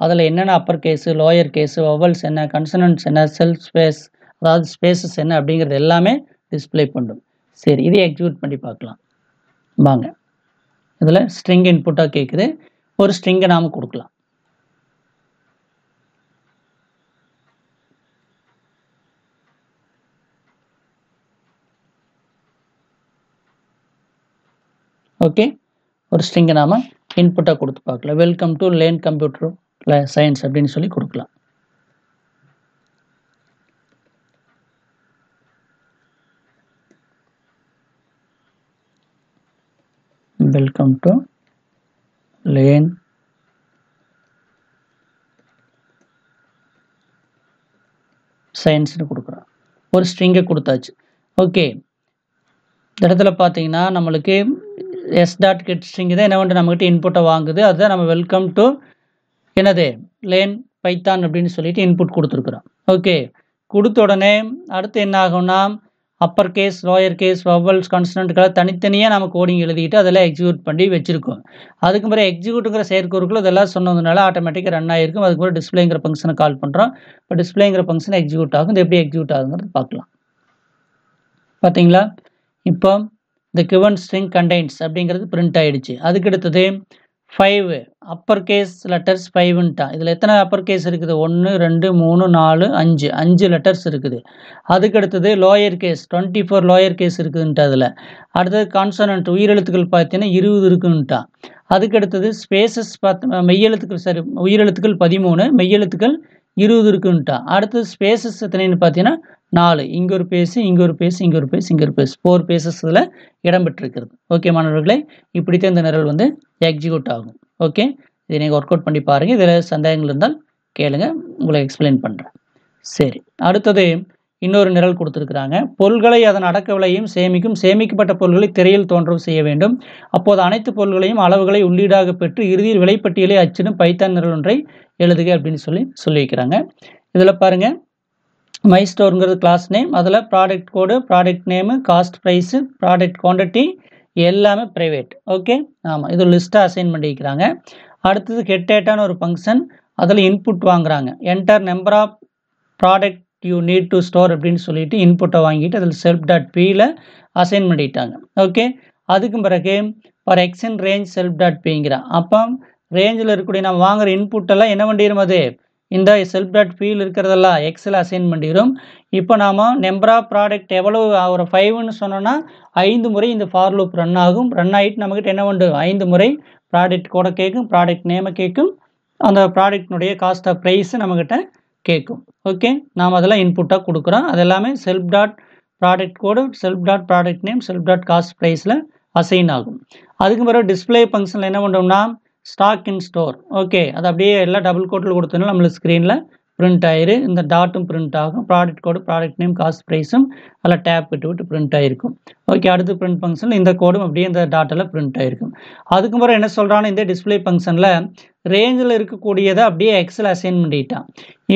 அதில் என்னென்ன upper case lower case vowels என்ன கன்சனன்ட்ஸ் என்ன செல் ஸ்பேஸ் அதாவது ஸ்பேசஸ் என்ன அப்படிங்கிறது எல்லாமே டிஸ்பிளே பண்ணும் சரி இதை எக்ஸிக்யூட் பண்ணி பார்க்கலாம் வாங்க இதில் ஸ்ட்ரிங் இன்புட்டாக கேட்குது ஒரு ஸ்ட்ரிங்கை நாம் கொடுக்கலாம் ஓகே ஒரு ஸ்ட்ரிங்கை நாம இன்புட்டாக கொடுத்து பார்க்கலாம் welcome to learn computer science அப்படின்னு சொல்லி கொடுக்கலாம் வெல்கம் டு லேர்ன் சயின்ஸ்னு கொடுக்குறோம் ஒரு ஸ்ட்ரிங்கை கொடுத்தாச்சு ஓகே இந்த இடத்துல பார்த்தீங்கன்னா நம்மளுக்கு s டாட் கெட் ஸ்ட்ரிங் தான் என்ன வந்து நம்மகிட்ட இன்புட்டை வாங்குது அதுதான் நம்ம வெல்கம் டு என்னது லேர்ன் பைத்தான் அப்படின்னு சொல்லிட்டு இன்புட் கொடுத்துருக்குறோம் ஓகே கொடுத்த உடனே அடுத்து என்ன ஆகும்னா upper case lower case vowels கான்ஸ்டன்ட்களை தனித்தனியாக நம்ம கோடிங் எழுதிட்டு அதெல்லாம் எக்ஸிக்யூட் பண்ணி வச்சிருக்கோம் அதுக்கு பிறகு எக்ஸிக்யூட்டுங்கிற செயற்கூறுகள் இதெல்லாம் சொன்னதுனால ஆட்டோமேட்டிக்காக ரன் ஆகிருக்கும் அதுக்கு பிறகு டிஸ்பிளேங்கிற ஃபங்க்ஷனை கால் பண்ணுறோம் இப்போ டிஸ்பிளேங்கிற ஃபங்க்ஷன் எக்ஸிக்யூட் ஆகும் இது எப்படி எக்ஸிக்யூட் ஆகுங்கிறது பார்க்கலாம் பார்த்தீங்களா இப்போ the given string contains அப்படிங்கிறது பிரிண்ட் ஆயிடுச்சு அதுக்கு அடுத்தது 5 அப்பர் கேஸ் லெட்டர்ஸ் 5ன்ட்டா இதில் எத்தனை அப்பர் கேஸ் இருக்குது 1 2 3 4 5 லெட்டர்ஸ் இருக்குது அதுக்கு அடுத்தது லோயர் கேஸ் 24 லோயர் கேஸ் இருக்குதுன்ட்டா அதில் அடுத்தது கான்சனன்ட் உயிரெழுத்துக்கள் பார்த்தீங்கன்னா 20 இருக்குன்ட்டா அதுக்கு அடுத்தது ஸ்பேசஸ் பார்த்து மெய்யெழுத்துக்கள் சரி உயிரெழுத்துக்கள் 13 மெய்யெழுத்துக்கள் 20 இருக்குன்ட்டா அடுத்தது ஸ்பேசஸ் எத்தனைன்னு பார்த்தீங்கன்னா 4 இங்கே ஒரு பேஸ் இங்கே ஒரு பேஸ் இங்கே ஒரு பேஸ் இங்கே ஒரு பேஸ் 4 பேசஸ் இதில் இடம்பெற்றிருக்கிறது ஓகே மாணவர்களே இப்படித்தான் இந்த நிரல் வந்து எக்ஸிக்யூட் ஆகும் ஓகே இதை நீங்கள் ஒர்க் அவுட் பண்ணி பாருங்கள் இதில் சந்தேகங்கள் இருந்தால் கேளுங்க உங்களை எக்ஸ்பிளைன் பண்ணுறேன் சரி அடுத்தது இன்னொரு நிரல் கொடுத்துருக்குறாங்க பொருள்களை அதன் அடக்க விலையும் சேமிக்கப்பட்ட பொருள்களை திரையில் தோன்றவும் செய்ய வேண்டும் அப்போது அனைத்து பொருள்களையும் அளவுகளை உள்ளீடாக பெற்று இறுதியில் விலைப்பட்டியலை அச்சிடும் பைத்தான் நிரல் ஒன்றை எழுதுக அப்படின்னு சொல்லி வைக்கிறாங்க இதில் பாருங்கள் மை ஸ்டோருங்கிறது கிளாஸ் நேம் அதில் product code product name cost price product quantity எல்லாமே ப்ரைவேட் ஓகே ஆமாம் இது லிஸ்ட்டாக அசைன் பண்ணிக்கிறாங்க அடுத்தது கெட் டேட்டான்னு ஒரு ஃபங்க்ஷன் அதில் இன்புட் வாங்குறாங்க enter number of product you need to store அப்படின்னு சொல்லிட்டு இன்புட்டை வாங்கிட்டு அதில் செல்ஃப் டாட் பியில் அசைன் பண்ணிட்டாங்க ஓகே அதுக்கும் பிறகு for x in range self dot பிங்கிறான் அப்போ ரேஞ்சில் இருக்கக்கூடிய நம்ம வாங்குகிற இன்புட்டெல்லாம் என்ன பண்ணிடும் அது இந்த செல்ஃப் டாட் பியில் இருக்கிறதெல்லாம் எக்ஸில் அசைன் பண்ணிடும் இப்போ நாம் நம்பர் ஆஃப் ப்ராடக்ட் எவ்வளோ ஒரு 5ன்னு சொன்னோன்னா 5 முறை இந்த ஃபார் லூப் ரன் ஆகும் ரன் ஆகிட்டு நம்மக்கிட்ட என்ன பண்ணும் 5 முறை ப்ராடக்ட் கூட கேட்கும் ப்ராடக்ட் நேமை கேட்கும் அந்த ப்ராடக்ட்னுடைய காஸ்ட் ஆஃப் ப்ரைஸு நம்மக்கிட்ட கேட்கும் ஓகே நாம் அதெல்லாம் இன்புட்டாக கொடுக்குறோம் அது எல்லாமே self dot product code self dot product name self dot cost ப்ரைஸில் அசைன் ஆகும் அதுக்கு பிறகு டிஸ்பிளே ஃபங்க்ஷனில் என்ன பண்ணுறோம்னா ஸ்டாக் இன் ஸ்டோர் ஓகே அது அப்படியே எல்லாம் டபுள் கோட்டில் கொடுத்தோம்னா நம்மளுக்கு ஸ்க்ரீனில் பிரிண்ட் ஆயிரு, இந்த டாட்டும் பிரிண்ட் ஆகும், product code, product name, cost ப்ரைஸும் அதில் டேப் விட்டு பிரிண்ட் ஆகிருக்கும். ஓகே, அடுத்து பிரிண்ட் ஃபங்க்ஷனில் இந்த கோடும் அப்படியே இந்த டாட்டில் பிரிண்ட் ஆகிருக்கும். அதுக்கப்புறம் என்ன சொல்கிறான்னு, இந்த டிஸ்பிளே ஃபங்க்ஷனில் ரேஞ்சில் இருக்கக்கூடியதை அப்படியே எக்ஸில் அசைன் பண்ணிட்டான்.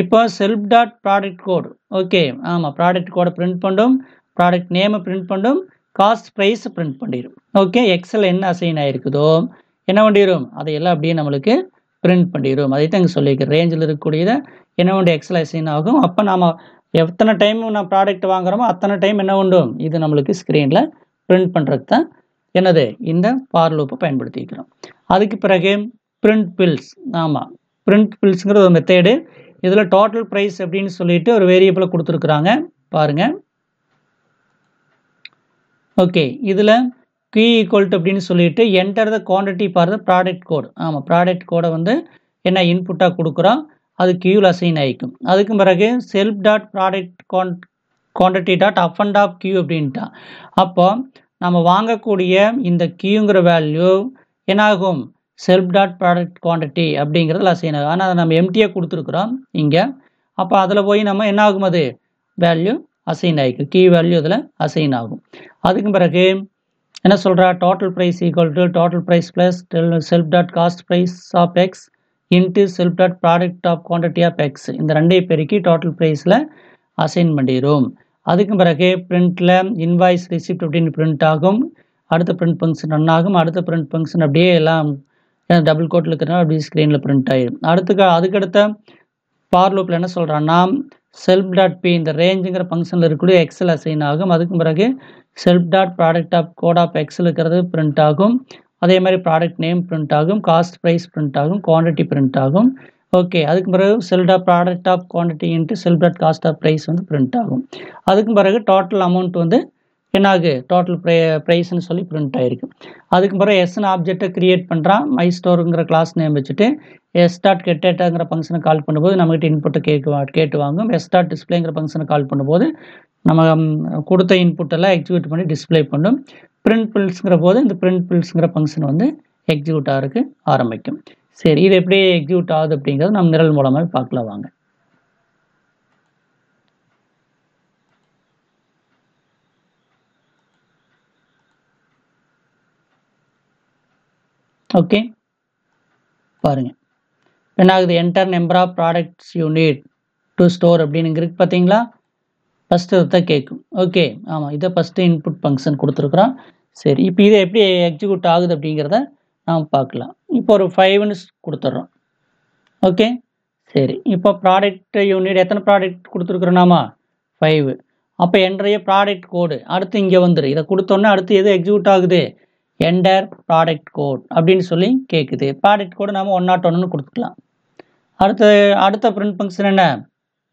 இப்போ செல்ஃப் டாட் ப்ராடக்ட் கோடு, ஓகே, ஆமாம், ப்ராடக்ட் கோடை பிரிண்ட் பண்ணும், ப்ராடக்ட் நேமை பிரிண்ட் பண்ணும், காஸ்ட் ப்ரைஸ் பிரிண்ட் பண்ணிடும். ஓகே, எக்ஸில் என்ன அசைன் ஆகிருக்குதோ என்ன பண்ணிடும், அதையெல்லாம் அப்படியே நம்மளுக்கு பிரிண்ட் பண்ணிடும். அதை தான் இங்கே சொல்லியிருக்கேன், ரேஞ்சில் இருக்கக்கூடியதை என்ன உண்டு எக்ஸில் அசைன் ஆகும். அப்போ நாம் எத்தனை டைம் நான் ப்ராடக்ட் வாங்குகிறோமோ அத்தனை டைம் என்ன உண்டு, இது நம்மளுக்கு ஸ்க்ரீனில் பிரிண்ட் பண்ணுறதுக்கு தான் என்னது இந்த ஃபார் லூப்பை பயன்படுத்திக்கிறோம். அதுக்கு பிறகு பிரிண்ட் பில்ஸ், ஆமாம், பிரிண்ட் பில்ஸுங்கிற ஒரு மெத்தேடு. இதில் டோட்டல் ப்ரைஸ் அப்படின்னு சொல்லிட்டு ஒரு வேரியபிளை கொடுத்துருக்குறாங்க பாருங்கள். ஓகே, இதில் Q ஈக்குவல் டு அப்படின்னு சொல்லிட்டு enter the quantity for the product code. ஆமாம், ப்ராடக்ட் கோடை வந்து என்ன இன்புட்டாக கொடுக்குறோம், அது கியூவில் அசைன் ஆகிக்கும். அதுக்கு பிறகு self dot product quantity dot up and of Q அப்படின்ட்டா. அப்போ நம்ம வாங்கக்கூடிய இந்த கியூங்கிற வேல்யூ என்னாகும், செல்ஃப் டாட் ப்ராடக்ட் குவான்டிட்டி அப்படிங்கிறதுல அசைன் ஆகும். ஆனால் அதை நம்ம எம்டியாக கொடுத்துருக்குறோம் இங்கே. அப்போ அதில் போய் நம்ம என்ன ஆகும், அது வேல்யூ அசைன் ஆகிக்கும், கீ வேல்யூ அதில் அசைன் ஆகும். அதுக்கு பிறகு என்ன சொல்கிறா, total price equal to total price plus self dot cost price of x into self dot product of quantity of x. இந்த ரெண்டையும் பெருக்கி டோட்டல் ப்ரைஸில் அசைன் பண்ணிடும். அதுக்கு பிறகு பிரிண்டில் இன்வாய்ஸ் ரிசிப்ட் அப்படின்னு பிரிண்ட் ஆகும். அடுத்த பிரிண்ட் ஃபங்க்ஷன் ரன் ஆகும். அடுத்த பிரிண்ட் ஃபங்க்ஷன் அப்படியே எல்லாம் டபுள் கோட்டில் இருக்கிறனால அப்படியே ஸ்க்ரீனில் பிரிண்ட் ஆகிடும். அதுக்கடுத்த ஃபார் லூப்பில் என்ன சொல்கிறான்னா, செல்ஃப் டாட் பி இந்த ரேஞ்சுங்கிற ஃபங்க்ஷனில் இருக்கக்கூடிய எக்ஸில் அசைன் ஆகும். அதுக்கு பிறகு self dot product of code of எக்ஸில் இருக்கிறது பிரிண்ட் ஆகும். அதே மாதிரி ப்ராடக்ட் நேம் பிரிண்ட் ஆகும், காஸ்ட் ப்ரைஸ் பிரிண்ட் ஆகும், குவான்டிட்டி பிரிண்ட் ஆகும். ஓகே, அதுக்கு பிறகு self dot product of quantity into self dot cost of price வந்து பிரிண்ட் ஆகும். அதுக்கு பிறகு டோட்டல் அமௌண்ட் வந்து என்னாகு, டோட்டல் ப்ரைஸ்ன்னு சொல்லி பிரிண்ட் ஆகிருக்கு. அதுக்கு பிறகு எஸ்ன்னு ஆப்ஜெக்டை கிரியேட் பண்ணுறான், மை ஸ்டோருங்கிற கிளாஸ் நேம் வச்சுட்டு எஸ் டாட் கெட்டேட்டாங்கிற ஃபங்க்ஷனை கால் பண்ணும்போது நம்மகிட்ட இன்புட்டை கேட்டு வாங்கும். எஸ் டாட் டிஸ்பிளேங்கிற ஃபங்க்ஷனை கால் பண்ணும்போது நம்ம கொடுத்த இன்புட்டெல்லாம் எக்ஸிக்யூட் பண்ணி டிஸ்பிளே பண்ணும். பிரிண்ட் பில்ஸ்ங்கிற போது இந்த பிரிண்ட் பில்ஸ்ங்கிற ஃபங்க்ஷன் வந்து எக்ஸிக்யூட் ஆகிறதுக்கு ஆரம்பிக்கும். சரி, இது எப்படி எக்ஸிக்யூட் ஆகுது அப்படிங்கிறது நம்ம நிரல் மூலமாக பார்க்கலாம் வாங்க. ஓகே, பாருங்க என்ன ஆகுது, enter number of products you need to store அப்படின்னு இருக்கு பார்த்தீங்களா. ஃபஸ்ட்டு தான் கேட்கும். ஓகே, ஆமாம், இதை ஃபஸ்ட்டு இன்புட் ஃபங்க்ஷன் கொடுத்துருக்குறோம். சரி, இப்போ இதை எப்படி எக்ஸிக்யூட் ஆகுது அப்படிங்கிறத நாம் பார்க்கலாம். இப்போ ஒரு 5ன்னு கொடுத்துட்றோம். ஓகே, சரி, இப்போ ப்ராடக்ட் யூனிட் எத்தனை ப்ராடக்ட் கொடுத்துருக்குறோம் நாம 5. அப்போ என்ட்ரைய ப்ராடக்ட் கோடு அடுத்து இங்கே வந்துடும். இதை கொடுத்தோன்னே அடுத்து எது எக்ஸிக்யூட் ஆகுது, என்டர் ப்ராடக்ட் கோட் அப்படின்னு சொல்லி கேட்குது. ப்ராடக்ட் கோடு நாம் 101ன்னு கொடுத்துக்கலாம். அடுத்த பிரிண்ட் ஃபங்க்ஷன் என்ன,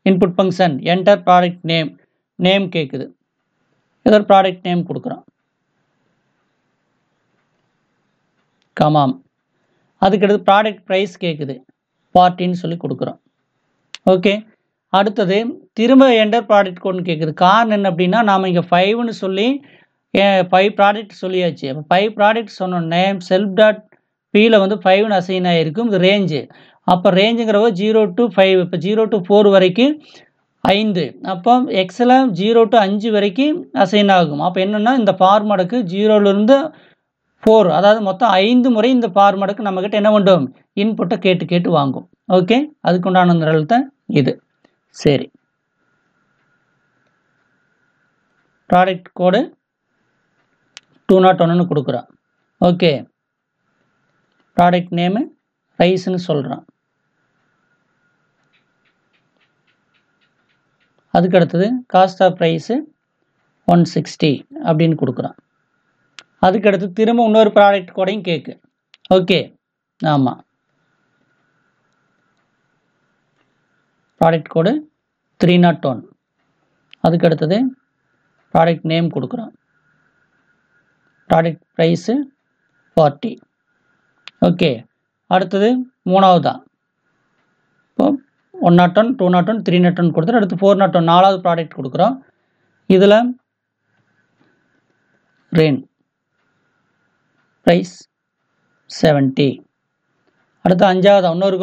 input function enter product name கேட்குது. ஏதோ ஒரு ப்ராடக்ட் நேம் கொடுக்குறோம், கமாம். அதுக்கடுத்து ப்ராடக்ட் ப்ரைஸ் கேட்குது, 40ன்னு சொல்லி கொடுக்குறோம். ஓகே, அடுத்தது திரும்ப என்டர் ப்ராடக்ட் கோட்னு கேட்குது. காரணம் என்ன அப்படின்னா, நாம் இங்கே 5ன்னு சொல்லி 5 ப்ராடக்ட் சொல்லியாச்சு. அப்போ 5 ப்ராடக்ட் சொன்னோன்னே செல்ஃப் டாட் பியில் வந்து 5ன்னு அசைன் ஆகிருக்கும். இது ரேஞ்சு. அப்போ ரேஞ்சுங்கிறவ 0 to 5, இப்போ 0 to 4 வரைக்கும் 5. அப்போ எக்ஸில் 0 to 5 வரைக்கும் அசைன் ஆகும். அப்போ என்னென்னா இந்த ஃபார்மேட்டுக்கு 0லேருந்து 4, அதாவது மொத்தம் 5 முறை இந்த ஃபார்மேட்டுக்கு நம்மக்கிட்ட என்ன பண்ணும், இன்புட்டை கேட்டு வாங்கும். ஓகே, அதுக்கு உண்டான நிரல் தான் இது. சரி, ப்ராடக்ட் கோடு 201ன்னு கொடுக்குறான். ஓகே, ப்ராடக்ட் நேமு ப்ரைஸ்ன்னு சொல்கிறான். அதுக்கு அடுத்தது காஸ்ட் ஆஃப் ப்ரைஸு 160 அப்படின்னு கொடுக்குறான். அதுக்கடுத்து திரும்ப இன்னொரு ப்ராடக்ட் கோடையும் கேட்கு. ஓகே, ஆமாம், ப்ராடக்ட் கோடு 301. அதுக்கு அடுத்தது ப்ராடக்ட் நேம் கொடுக்குறோம், ப்ராடக்ட் ப்ரைஸு 40. ஓகே, அடுத்தது மூணாவதா இப்போ 101, 201, 301 கொடுத்துட்டு அடுத்து 401 4வது ப்ராடக்ட் கொடுக்குறோம். இதில் ரெயின் ப்ரைஸ் 70. அடுத்து 5வது இன்னொரு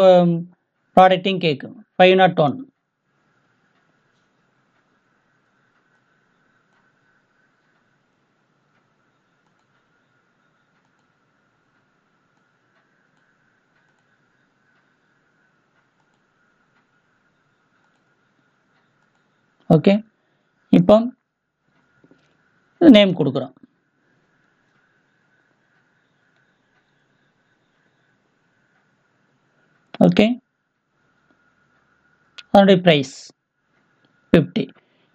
ப்ராடக்ட்டையும் கேட்கும், 501. ஓகே, இப்போ நேம் கொடுக்குறோம். ஓகே, அதனுடைய ப்ரைஸ் 50.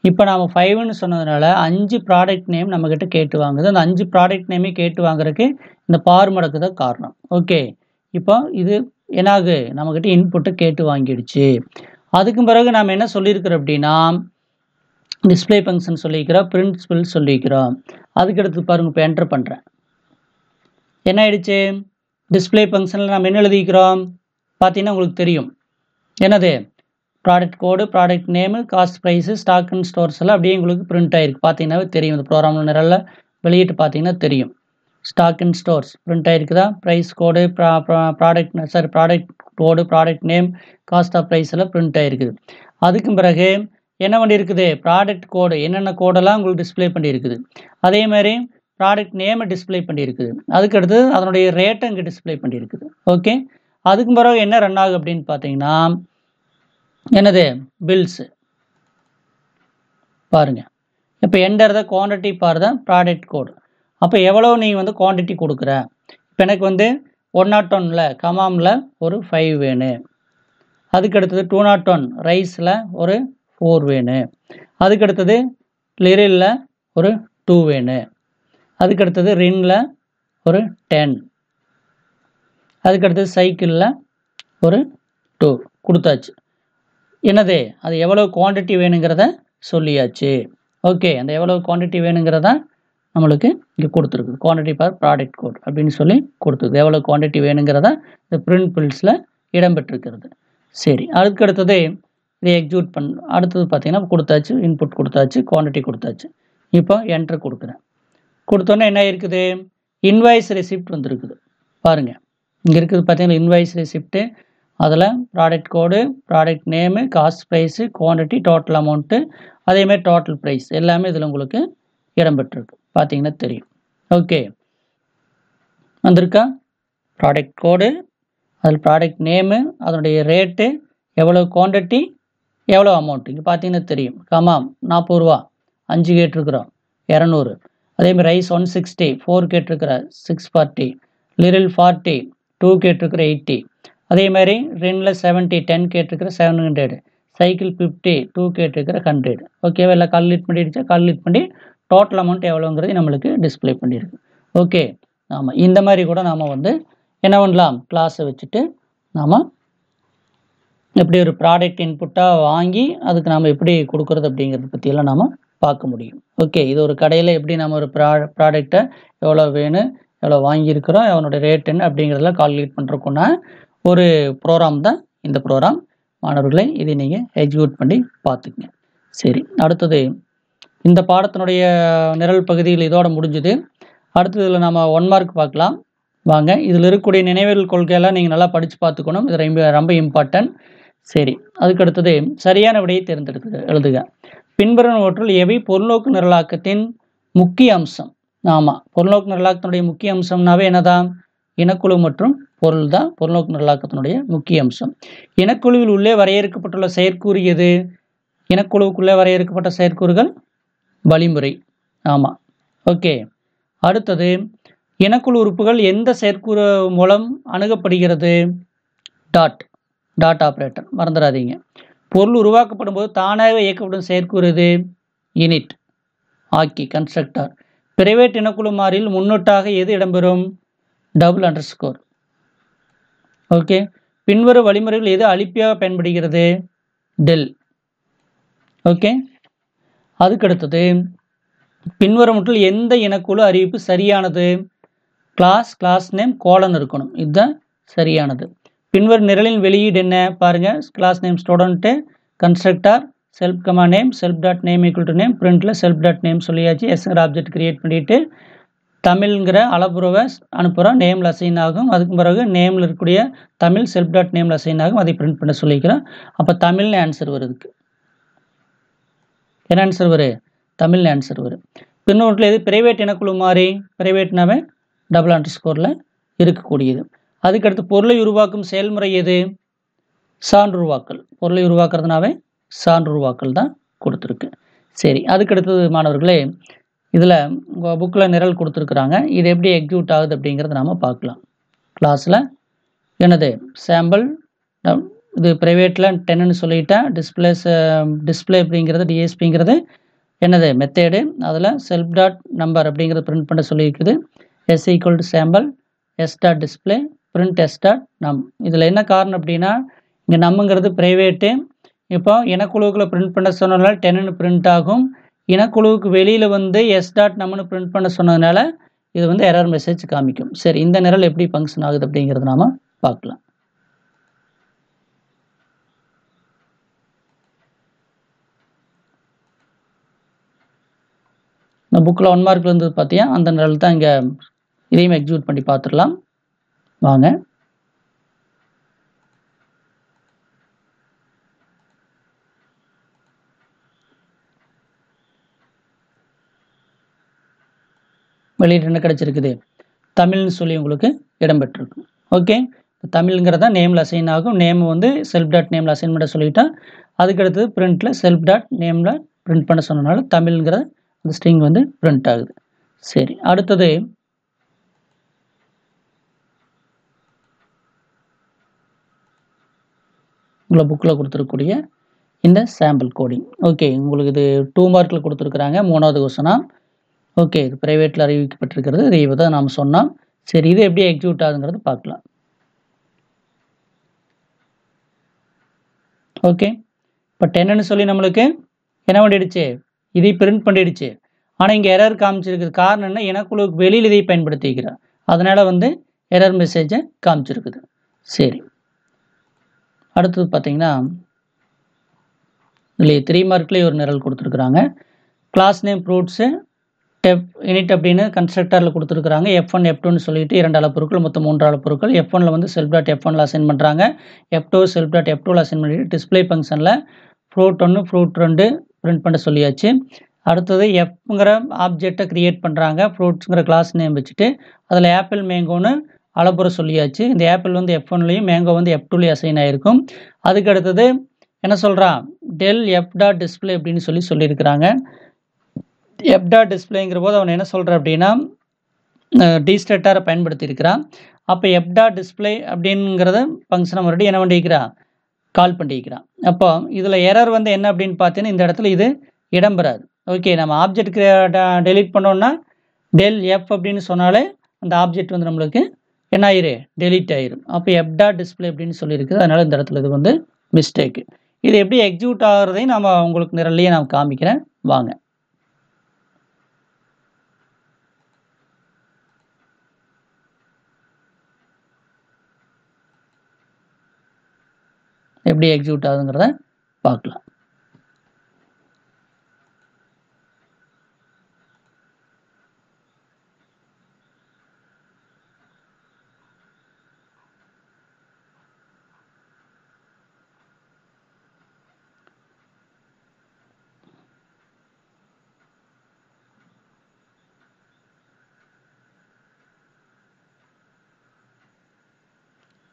இப்போ நாம் 5ன்னு சொன்னதுனால 5 ப்ராடக்ட் நேம் நம்மக்கிட்ட கேட்டு வாங்குது. அந்த 5 ப்ராடக்ட் நேமே கேட்டு வாங்குறதுக்கு இந்த பார் மடக்கு தான் காரணம். ஓகே, இப்போ இது என்னாகு நம்மக்கிட்ட இன்புட்டை கேட்டு வாங்கிடுச்சு. அதுக்கு பிறகு நாம் என்ன சொல்லியிருக்கிறோம் அப்படின்னா டிஸ்பிளே ஃபங்க்ஷன் சொல்லிக்கிறோம், பிரின்சிபல் சொல்லிக்கிறோம். அதுக்கடுத்து பாருங்கள், இப்போ என்டர் பண்ணுறேன். என்ன ஆயிடுச்சு? டிஸ்பிளே ஃபங்க்ஷனில் நம்ம என்ன எழுதிக்கிறோம் பார்த்தீங்கன்னா உங்களுக்கு தெரியும். என்னது? Product code, product name, cost price, stock and stores எல்லாம் அப்படியே உங்களுக்கு பிரிண்ட் ஆகிருக்கு. பார்த்தீங்கன்னாவே தெரியும். இந்த ப்ரோக்ராமில் நிறைய வெளியிட்டு பார்த்தீங்கன்னா தெரியும். ஸ்டாக் அண்ட் ஸ்டோர்ஸ் பிரிண்ட் ஆகிருக்குதா? Price code, product code, product name, cost of price எல்லாம் பிரிண்ட் ஆகிருக்குது. அதுக்கும் பிறகு என்ன பண்ணியிருக்குது? ப்ராடக்ட் கோடு என்னென்ன கோடெல்லாம் உங்களுக்கு டிஸ்பிளே பண்ணியிருக்குது. அதே மாதிரி ப்ராடக்ட் நேமை டிஸ்பிளே பண்ணியிருக்குது. அதுக்கடுத்து அதனுடைய ரேட்டை இங்கே டிஸ்பிளே பண்ணியிருக்குது. ஓகே, அதுக்கும் பிறகு என்ன ரன் ஆகும் அப்படின்னு பார்த்தீங்கன்னா என்னது? பில்ஸு பாருங்க. இப்போ enter the quantity for the product code. அப்போ எவ்வளோ நீங்கள் வந்து குவான்டிட்டி கொடுக்குற? இப்போ எனக்கு வந்து 101ல் கமாமில் ஒரு 5 வேணும். அதுக்கடுத்தது 201 ரைஸில் ஒரு 4 வேணும். அதுக்கடுத்தது லிரிலில் ஒரு 2 வேணும். அதுக்கடுத்தது ரின்னில் ஒரு 10. அதுக்கடுத்தது சைக்கிளில் ஒரு 2 கொடுத்தாச்சு. என்னது? அது எவ்வளோ குவான்டிட்டி வேணுங்கிறத சொல்லியாச்சு. ஓகே, அந்த எவ்வளோ குவான்டிட்டி வேணுங்கிறத நம்மளுக்கு இங்கே கொடுத்துருக்குது. குவான்டிட்டி ஃபார் ப்ராடக்ட் கோட் அப்படின்னு சொல்லி கொடுத்துருக்குது. எவ்வளோ குவான்டிட்டி வேணுங்கிறத இந்த பிரிண்ட் பில்ஸில் இடம்பெற்றிருக்கிறது. சரி, அதுக்கடுத்தது இதை எக்ஸிக்யூட் அடுத்தது பார்த்தீங்கன்னா கொடுத்தாச்சு, இன்புட் கொடுத்தாச்சு, குவான்டிட்டி கொடுத்தாச்சு. இப்போ என்ட்ரு கொடுக்குறேன். கொடுத்தோன்னே என்ன இருக்குது? இன்வாய்ஸ் ரெசிப்ட் வந்துருக்குது. பாருங்கள், இங்கே இருக்குது பார்த்தீங்கன்னா இன்வாய்ஸ் ரெசிப்ட்டு. அதில் product code, product name, cost price, quantity, total amount, அதேமாதிரி டோட்டல் ப்ரைஸ் எல்லாமே இதில் உங்களுக்கு இடம்பெற்றிருக்கு. பார்த்தீங்கன்னா தெரியும். ஓகே, வந்திருக்கா? ப்ராடக்ட் கோடு, அதில் ப்ராடக்ட் நேமு, அதனுடைய ரேட்டு, எவ்வளோ குவான்டிட்டி, எவ்வளோ அமௌண்ட் இங்கே பார்த்தீங்கன்னா தெரியும். கமாம் 40 ரூபா 5 கேட்டிருக்கிறோம் 200. அதேமாதிரி ரைஸ் 160 4 கேட்டிருக்கிற 640. லிரில் 40 2 கேட்டிருக்கிற 80. அதே மாதிரி ரெண்டில் 70 10 கேட்டிருக்கிற 700. சைக்கிள் 50 2 கேட்டிருக்கிற 100. ஓகேவா? எல்லாம் கால்குலேட் பண்ணிடுச்சா? கால்குலேட் பண்ணி டோட்டல் அமௌண்ட் எவ்வளோங்கிறது நம்மளுக்கு டிஸ்பிளே பண்ணியிருக்கு. ஓகே, ஆமாம், இந்த மாதிரி கூட நாம் வந்து என்ன பண்ணலாம்? கிளாஸை வச்சுட்டு நாம் எப்படி ஒரு ப்ராடக்ட் இன்புட்டாக வாங்கி அதுக்கு நாம் எப்படி கொடுக்குறது அப்படிங்கிறத பற்றியெல்லாம் நாம் பார்க்க முடியும். ஓகே, இது ஒரு கடையில் எப்படி நம்ம ஒரு ப்ராடக்டை எவ்வளோ வேணும், எவ்வளோ வாங்கியிருக்கிறோம், அவனோட ரேட் என்ன அப்படிங்கிறதெல்லாம் கால்குலேட் பண்ணுறக்குன்னா ஒரு ப்ரோக்ராம் தான் இந்த ப்ரோக்ராம். மாணவர்களை இதை நீங்கள் எக்ஸிக்யூட் பண்ணி பார்த்துக்குங்க. சரி, அடுத்தது இந்த பாடத்தினுடைய நிரல் பகுதியில் இதோட முடிஞ்சுது. அடுத்ததில் நம்ம 1 மார்க் பார்க்கலாம் வாங்க. இதில் இருக்கக்கூடிய நினைவில் கொள்கையெல்லாம் நீங்கள் நல்லா படித்து பார்த்துக்கணும். இது ரொம்ப இம்பார்ட்டன்ட். சரி, அதுக்கடுத்தது சரியான விடையை தேர்ந்தெடுத்து எழுதுக. பின்வருவனவற்றுள் எவை பொருள்நோக்கு நிரலாக்கத்தின் முக்கிய அம்சம்? ஆமாம், பொருள்நோக்கு நிரலாக்கத்தினுடைய முக்கிய அம்சம்னாவே என்னதான்? இனக்குழு மற்றும் பொருள் தான் பொருள்நோக்கு நிரலாக்கத்தினுடைய முக்கிய அம்சம். இனக்குழுவில் உள்ளே வரையறுக்கப்பட்டுள்ள செயற்கூறு எது? இனக்குழுவுக்குள்ளே வரையறுக்கப்பட்ட செயற்கூறுகள் வழிமுறை. ஆமாம், ஓகே. அடுத்தது இனக்குழு உறுப்புகள் எந்த செயற்கூறு மூலம் அணுகப்படுகிறது? டாட் ஆப்ரேட்டர், மறந்துடாதீங்க. பொருள் உருவாக்கப்படும் போது தானாக இயக்கப்படும் செயற்கூறு எது? யூனிட், ஆக்கி, கன்ஸ்ட்ரக்டர். பிரைவேட் இனக்குழு மாறியில் முன்னொட்டாக எது இடம்பெறும்? Double underscore. ஓகே, பின்வரும் வழிமுறைகள் எது அழிப்பியாக பயன்படுகிறது? டெல். ஓகே, அதுக்கடுத்தது பின்வருவற்றில் எந்த இனக்குழு அறிவிப்பு சரியானது? கிளாஸ் நேம் கோலன் இருக்கணும், இதுதான் சரியானது. பின்வரும் நிரலின் வெளியீடு என்ன பாருங்க? Class name student, constructor, self comma name, self dot name equal to name, பிரிண்டில் செல்ஃப் டாட் நேம் சொல்லியாச்சு. எஸ்ங்கிற ஆப்ஜெக்ட் கிரியேட் பண்ணிவிட்டு தமிழ்ங்கிற அளப்புறவை அனுப்புகிறோம், நேமில் அசைன் ஆகும். அதுக்கு பிறகு நேமில் இருக்கக்கூடிய தமிழ் செல்ஃப் டாட் நேமில் அசைன் ஆகும், அதை பிரிண்ட் பண்ண சொல்லிக்கிறோம். அப்போ தமிழ்னு ஆன்சர் வருதுக்கு. என்ன ஆன்சர் வரும்? தமிழ்னு ஆன்சர் வரும். பின்னொன்றில் எது பிரைவேட் இனக்குழு மாறி? பிரைவேட்னாவே டபுள் அண்டர்ஸ்கோரில் இருக்கக்கூடியது. அதுக்கடுத்து பொருளை உருவாக்கும் செயல்முறை எது? சான்றுருவாக்கல். பொருளை உருவாக்குறதுனாவே சான்றுருவாக்கல் தான் கொடுத்துருக்கு. சரி, அதுக்கு அடுத்தது மாணவர்களே, இதில் உங்கள் புக்கில் நிரல் கொடுத்துருக்குறாங்க. இது எப்படி எக்ஸிக்யூட் ஆகுது அப்படிங்கிறத நாம் பார்க்கலாம். கிளாஸில் என்னது சாம்பிள், இது ப்ரைவேட்டில் 10ன்னு சொல்லிட்டேன். டிஸ்பிளே அப்படிங்கிறது டிஎஸ்பிங்கிறது என்னது மெத்தேடு. அதில் செல்ஃப் டாட் நம்பர் அப்படிங்கிறது பிரிண்ட் பண்ண சொல்லியிருக்குது. S equal to sample s dot display print s dot num. இதில் என்ன காரணம் அப்படின்னா, இங்கே நம்முங்கிறது ப்ரைவேட்டு. இப்போ இனக்குழுவுக்குள்ள பிரிண்ட் பண்ண சொன்னதுனால 10ன்னு பிரிண்ட் ஆகும். இனக்குழுவுக்கு வெளியில் வந்து எஸ் டாட் நம்மனு பிரிண்ட் பண்ண சொன்னதுனால இது வந்து எரர் மெசேஜ் காமிக்கும். சரி, இந்த நிரல் எப்படி ஃபங்க்ஷன் ஆகுது அப்படிங்கிறது நாம் பார்க்கலாம். இந்த புக்கில் 1 மார்க்கில் இருந்தது பார்த்தியா, அந்த நிரல் தான் இங்கே. இதையும் எக்ஸிக்யூட் பண்ணி பார்த்துடலாம் வாங்க. வெளியீடு என்ன கிடைச்சிருக்குது, தமிழ்னு சொல்லி உங்களுக்கு இடம்பெற்றிருக்கு. ஓகே, தமிழ்ங்கிறதா நேமில் அசைன் ஆகும். நேம் வந்து செல்ஃப் டாட் நேமில் அசைன் பண்ண சொல்லிட்டா, அதுக்கடுத்தது பிரிண்ட்டில் செல்ஃப் டாட் நேமில் பிரிண்ட் பண்ண சொன்னனால தமிழ்ங்கிற அந்த ஸ்ட்ரிங் வந்து பிரிண்ட் ஆகுது. சரி, அடுத்தது உங்களை புக்கில் கொடுத்துருக்கக்கூடிய இந்த சாம்பிள் கோடிங். ஓகே, உங்களுக்கு இது 2 மார்க்கில் கொடுத்துருக்குறாங்க, 3வது கொஸ்டினா. ஓகே, இது ப்ரைவேட்டில் அறிவிக்கப்பட்டிருக்கிறது. இதை தான் நாம் சொன்னோம். சரி, இது எப்படி எக்ஸிக்யூட் ஆகுங்கிறது பார்க்கலாம். ஓகே, இப்போ 10ன்னு சொல்லி நம்மளுக்கு என்ன பண்ணிடுச்சு, இதை பிரிண்ட் பண்ணிடுச்சு. ஆனால் இங்கே எரர் காமிச்சிருக்குது. காரணம் என்ன, இனக்குழுவுக்கு வெளியில் இதை பயன்படுத்திக்கிறேன், அதனால் வந்து எரர் மெசேஜை காமிச்சிருக்குது. சரி, அடுத்தது பார்த்தீங்கன்னா இதில் 3 மார்க்லேயே ஒரு நிரல் கொடுத்துருக்குறாங்க. கிளாஸ் நேம் ஃப்ரூட்ஸு இனிட் அப்படின்னு கன்ஸ்ட்ரக்டரில் கொடுத்துருக்குறாங்க. F1 F2ன்னு சொல்லிட்டு 2 அளப்புருக்கள், மொத்தம் 3 அளப்புருக்கள். F1ல் வந்து செல்ஃப் டாட் F1ல் அசைன் பண்ணுறாங்க. F2 செல்ஃப் டாட் F2ல் அசைன் பண்ணிட்டு டிஸ்பிளே ஃபங்க்ஷனில் ஃப்ரூட் 1 ஃப்ரூட் 2 பிரிண்ட் பண்ண சொல்லியாச்சு. அடுத்தது எஃப்ங்கிற ஆப்ஜெக்டை க்ரியேட் பண்ணுறாங்க. ஃப்ரூட்ஸுங்கிற கிளாஸ் நேம் வச்சுட்டு அதில் ஆப்பிள் மேங்கோன்னு அளப்புற சொல்லியாச்சு. இந்த ஆப்பிள் வந்து F1லையும் மேங்கோ வந்து F2லையும் அசைன் ஆகிருக்கும். அதுக்கு அடுத்தது என்ன சொல்கிறான், டெல் எஃப் டாட் டிஸ்பிளே அப்படின்னு சொல்லியிருக்கிறாங்க. எஃப் டாட் டிஸ்பிளேங்கிற போது அவன் என்ன சொல்கிறான் அப்படின்னா டிஸ்ட்ரக்டரை பயன்படுத்தியிருக்கிறான். அப்போ எஃப் டாட் டிஸ்பிளே அப்படிங்கிறத ஃபங்க்ஷனை மறுபடியும் என்ன பண்ணிக்கிறான், கால் பண்ணிக்கிறான். அப்போ இதில் எரர் வந்து என்ன அப்படின்னு பார்த்தீங்கன்னா, இந்த இடத்துல இது இடம்பெறாது. ஓகே, நம்ம ஆப்ஜெக்ட் டெலீட் பண்ணோன்னா டெல் எஃப் அப்படின்னு சொன்னாலே அந்த ஆப்ஜெக்ட் வந்து நம்மளுக்கு என்ன ஆயிரு, டெலீட் ஆயிரும். அப்போ எஃப் டாட் டிஸ்பிளே அப்படின்னு சொல்லியிருக்குது. அதனால் இந்த இடத்துல இது வந்து மிஸ்டேக்கு. இது எப்படி எக்ஸிக்யூட் ஆகிறதையும் நம்ம உங்களுக்கு நிரல்லையே நான் காமிக்கிறேன் வாங்க. எப்படி எக்ஸிக்யூட் ஆகுங்கிறத பார்க்கலாம்.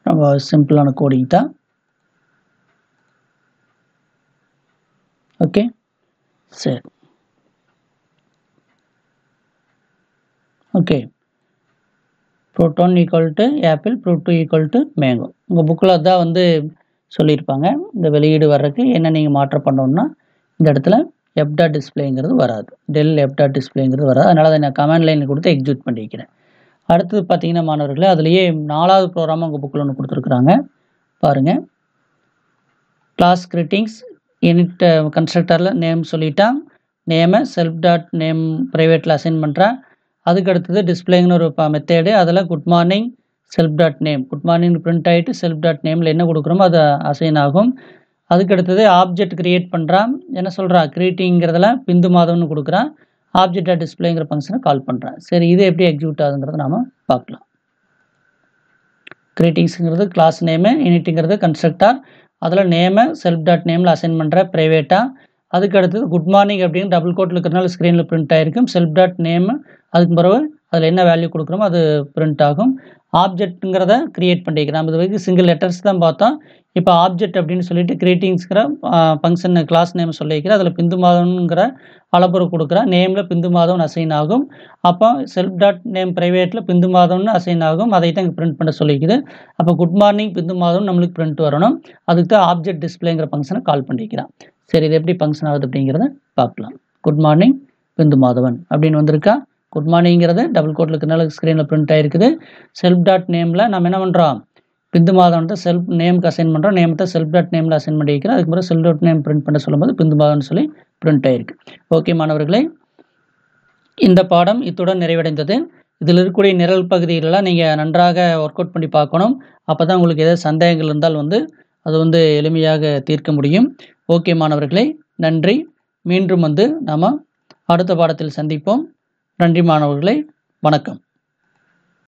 ரொம்ப சிம்பிளான கோடிங் தான். ஓகே, சரி. Okay, fruit 1 equal to apple, fruit 2 equal to mango. உங்கள் புக்கில் அதான் வந்து சொல்லியிருப்பாங்க. இந்த வெளியீடு வர்றதுக்கு என்ன நீங்கள் மாற்றம் பண்ணணும்னா இந்த இடத்துல எஃப் டாட் டிஸ்பிளேங்கிறது வராது, டெல் எஃப் டாட் டிஸ்பிளேங்கிறது வராது. அதனால் அதை நான் கமாண்ட் லைனில் கொடுத்து எக்ஸிக்யூட் பண்ணிக்கிறேன். அடுத்தது பார்த்தீங்கன்னா மாணவர்களே, அதுலேயே 4வது ப்ரோக்ராமாக உங்கள் புக்கில் ஒன்று கொடுத்துருக்குறாங்க பாருங்கள். கிளாஸ் கிரீட்டிங்ஸ் இனிட் கன்ஸ்ட்ரக்டரில் நேம் சொல்லிட்டான். நேமை செல்ஃப் டாட் நேம் ப்ரைவேட்டில் அசைன் பண்ணுறேன். அதுக்கு அடுத்தது டிஸ்பிளேங்கிற ஒரு மெத்தேடு, அதில் good morning self dot name, good morning print ஆகிட்டு செல்ஃப் டாட் நேமில் என்ன கொடுக்குறோமோ அது அசைன் ஆகும். அதுக்கு அடுத்தது ஆப்ஜெக்ட் கிரியேட் பண்ணுறான். என்ன சொல்கிறான், கிரியேட்டிங்கிறதுல பிந்து மாதம்னு கொடுக்குறான். ஆப்ஜெக்ட் டாட் டிஸ்பிளேங்கிற ஃபங்க்ஷனை கால் பண்ணுறான். சரி, இது எப்படி எக்ஸிக்யூட் ஆகுங்கிறத நாம் பார்க்கலாம். கிரியேட்டிங்ஸுங்கிறது கிளாஸ் நேமு, இனிட்டுங்கிறது கன்ஸ்ட்ரக்டர், அதில் நேமை செல்ஃப் டாட் நேமில் அசைன் பண்ணுற ப்ரைவேட்டாக. அதுக்கு அடுத்தது குட் மார்னிங் அப்படின்னு டபுள் கோட்டில் இருக்கிறனால ஸ்க்ரீனில் பிரிண்ட் ஆகிருக்கும். செல்ஃப் டாட் நேமு அதுக்கு பிறகு அதில் என்ன வேல்யூ கொடுக்குறோமோ அது பிரிண்ட் ஆகும். ஆப்ஜெக்ட்டுங்கிறத கிரியேட் பண்ணிக்கிறோம். நம்ம இது வரைக்கும் சிங்கிள் லெட்டர்ஸ் தான் பார்த்தோம். இப்போ ஆப்ஜெக்ட் அப்படின்னு சொல்லிட்டு கிரியேட்டிங்ஸ்கிற ஃபங்க்ஷன் கிளாஸ் நேம் சொல்லிக்கிறேன். அதில் பிந்து மாதம்ங்கிற அளப்புற கொடுக்குறேன். நேமில் பிந்து மாதம்னு அசைன் ஆகும். அப்போ செல்ஃப் டாட் நேம் ப்ரைவேட்டில் பிந்து மாதம்னு அசைன் ஆகும். அதை தான் இங்கே பிரிண்ட் பண்ண சொல்லிக்குது. அப்போ குட் மார்னிங் பிந்து மாதம் நம்மளுக்கு பிரிண்ட் வரணும். அதுக்கு தான் ஆப்ஜெக்ட் டிஸ்பிளேங்கிற ஃபங்க்ஷனை கால் பண்ணிக்கிறேன். சரி, இது எப்படி ஃபங்க்ஷன் ஆகுது அப்படிங்கிறத பார்க்கலாம். குட் மார்னிங் பிந்து மாதவன் அப்படின்னு வந்திருக்கா. குட் மார்னிங்கிறது டபுள் கோட்டில் இருக்கிறனால ஸ்க்ரீனில் பிரிண்ட் ஆகிருக்குது. செல்ஃப் டாட் நேமில் நம்ம என்ன பண்ணுறோம், பிந்து மாதம்ன்ட்டு செல்ஃப் நேமுக்கு அசைன் பண்ணுறோம். நேமத்தை செல்ஃப் டாட் நேமில் அசைன் பண்ணி வைக்கிறோம். அதுக்கு பிறகு செல்ஃப் டாட் நேம் பிரிண்ட் பண்ண சொல்லும்போது பிந்து மாதம்னு சொல்லி பிரிண்ட் ஆகிருக்கு. ஓகே மாணவர்களே, இந்த பாடம் இத்துடன் நிறைவடைந்தது. இதில் இருக்கக்கூடிய நிரல் பகுதிகளெல்லாம் நீங்கள் நன்றாக ஒர்க் அவுட் பண்ணி பார்க்கணும். அப்போ தான் உங்களுக்கு ஏதாவது சந்தேகங்கள் இருந்தால் அது எளிமையாக தீர்க்க முடியும். ஓகே மாணவர்களே, நன்றி. மீண்டும் நாம் அடுத்த பாடத்தில் சந்திப்போம். நன்றி மாணவர்களே, வணக்கம்.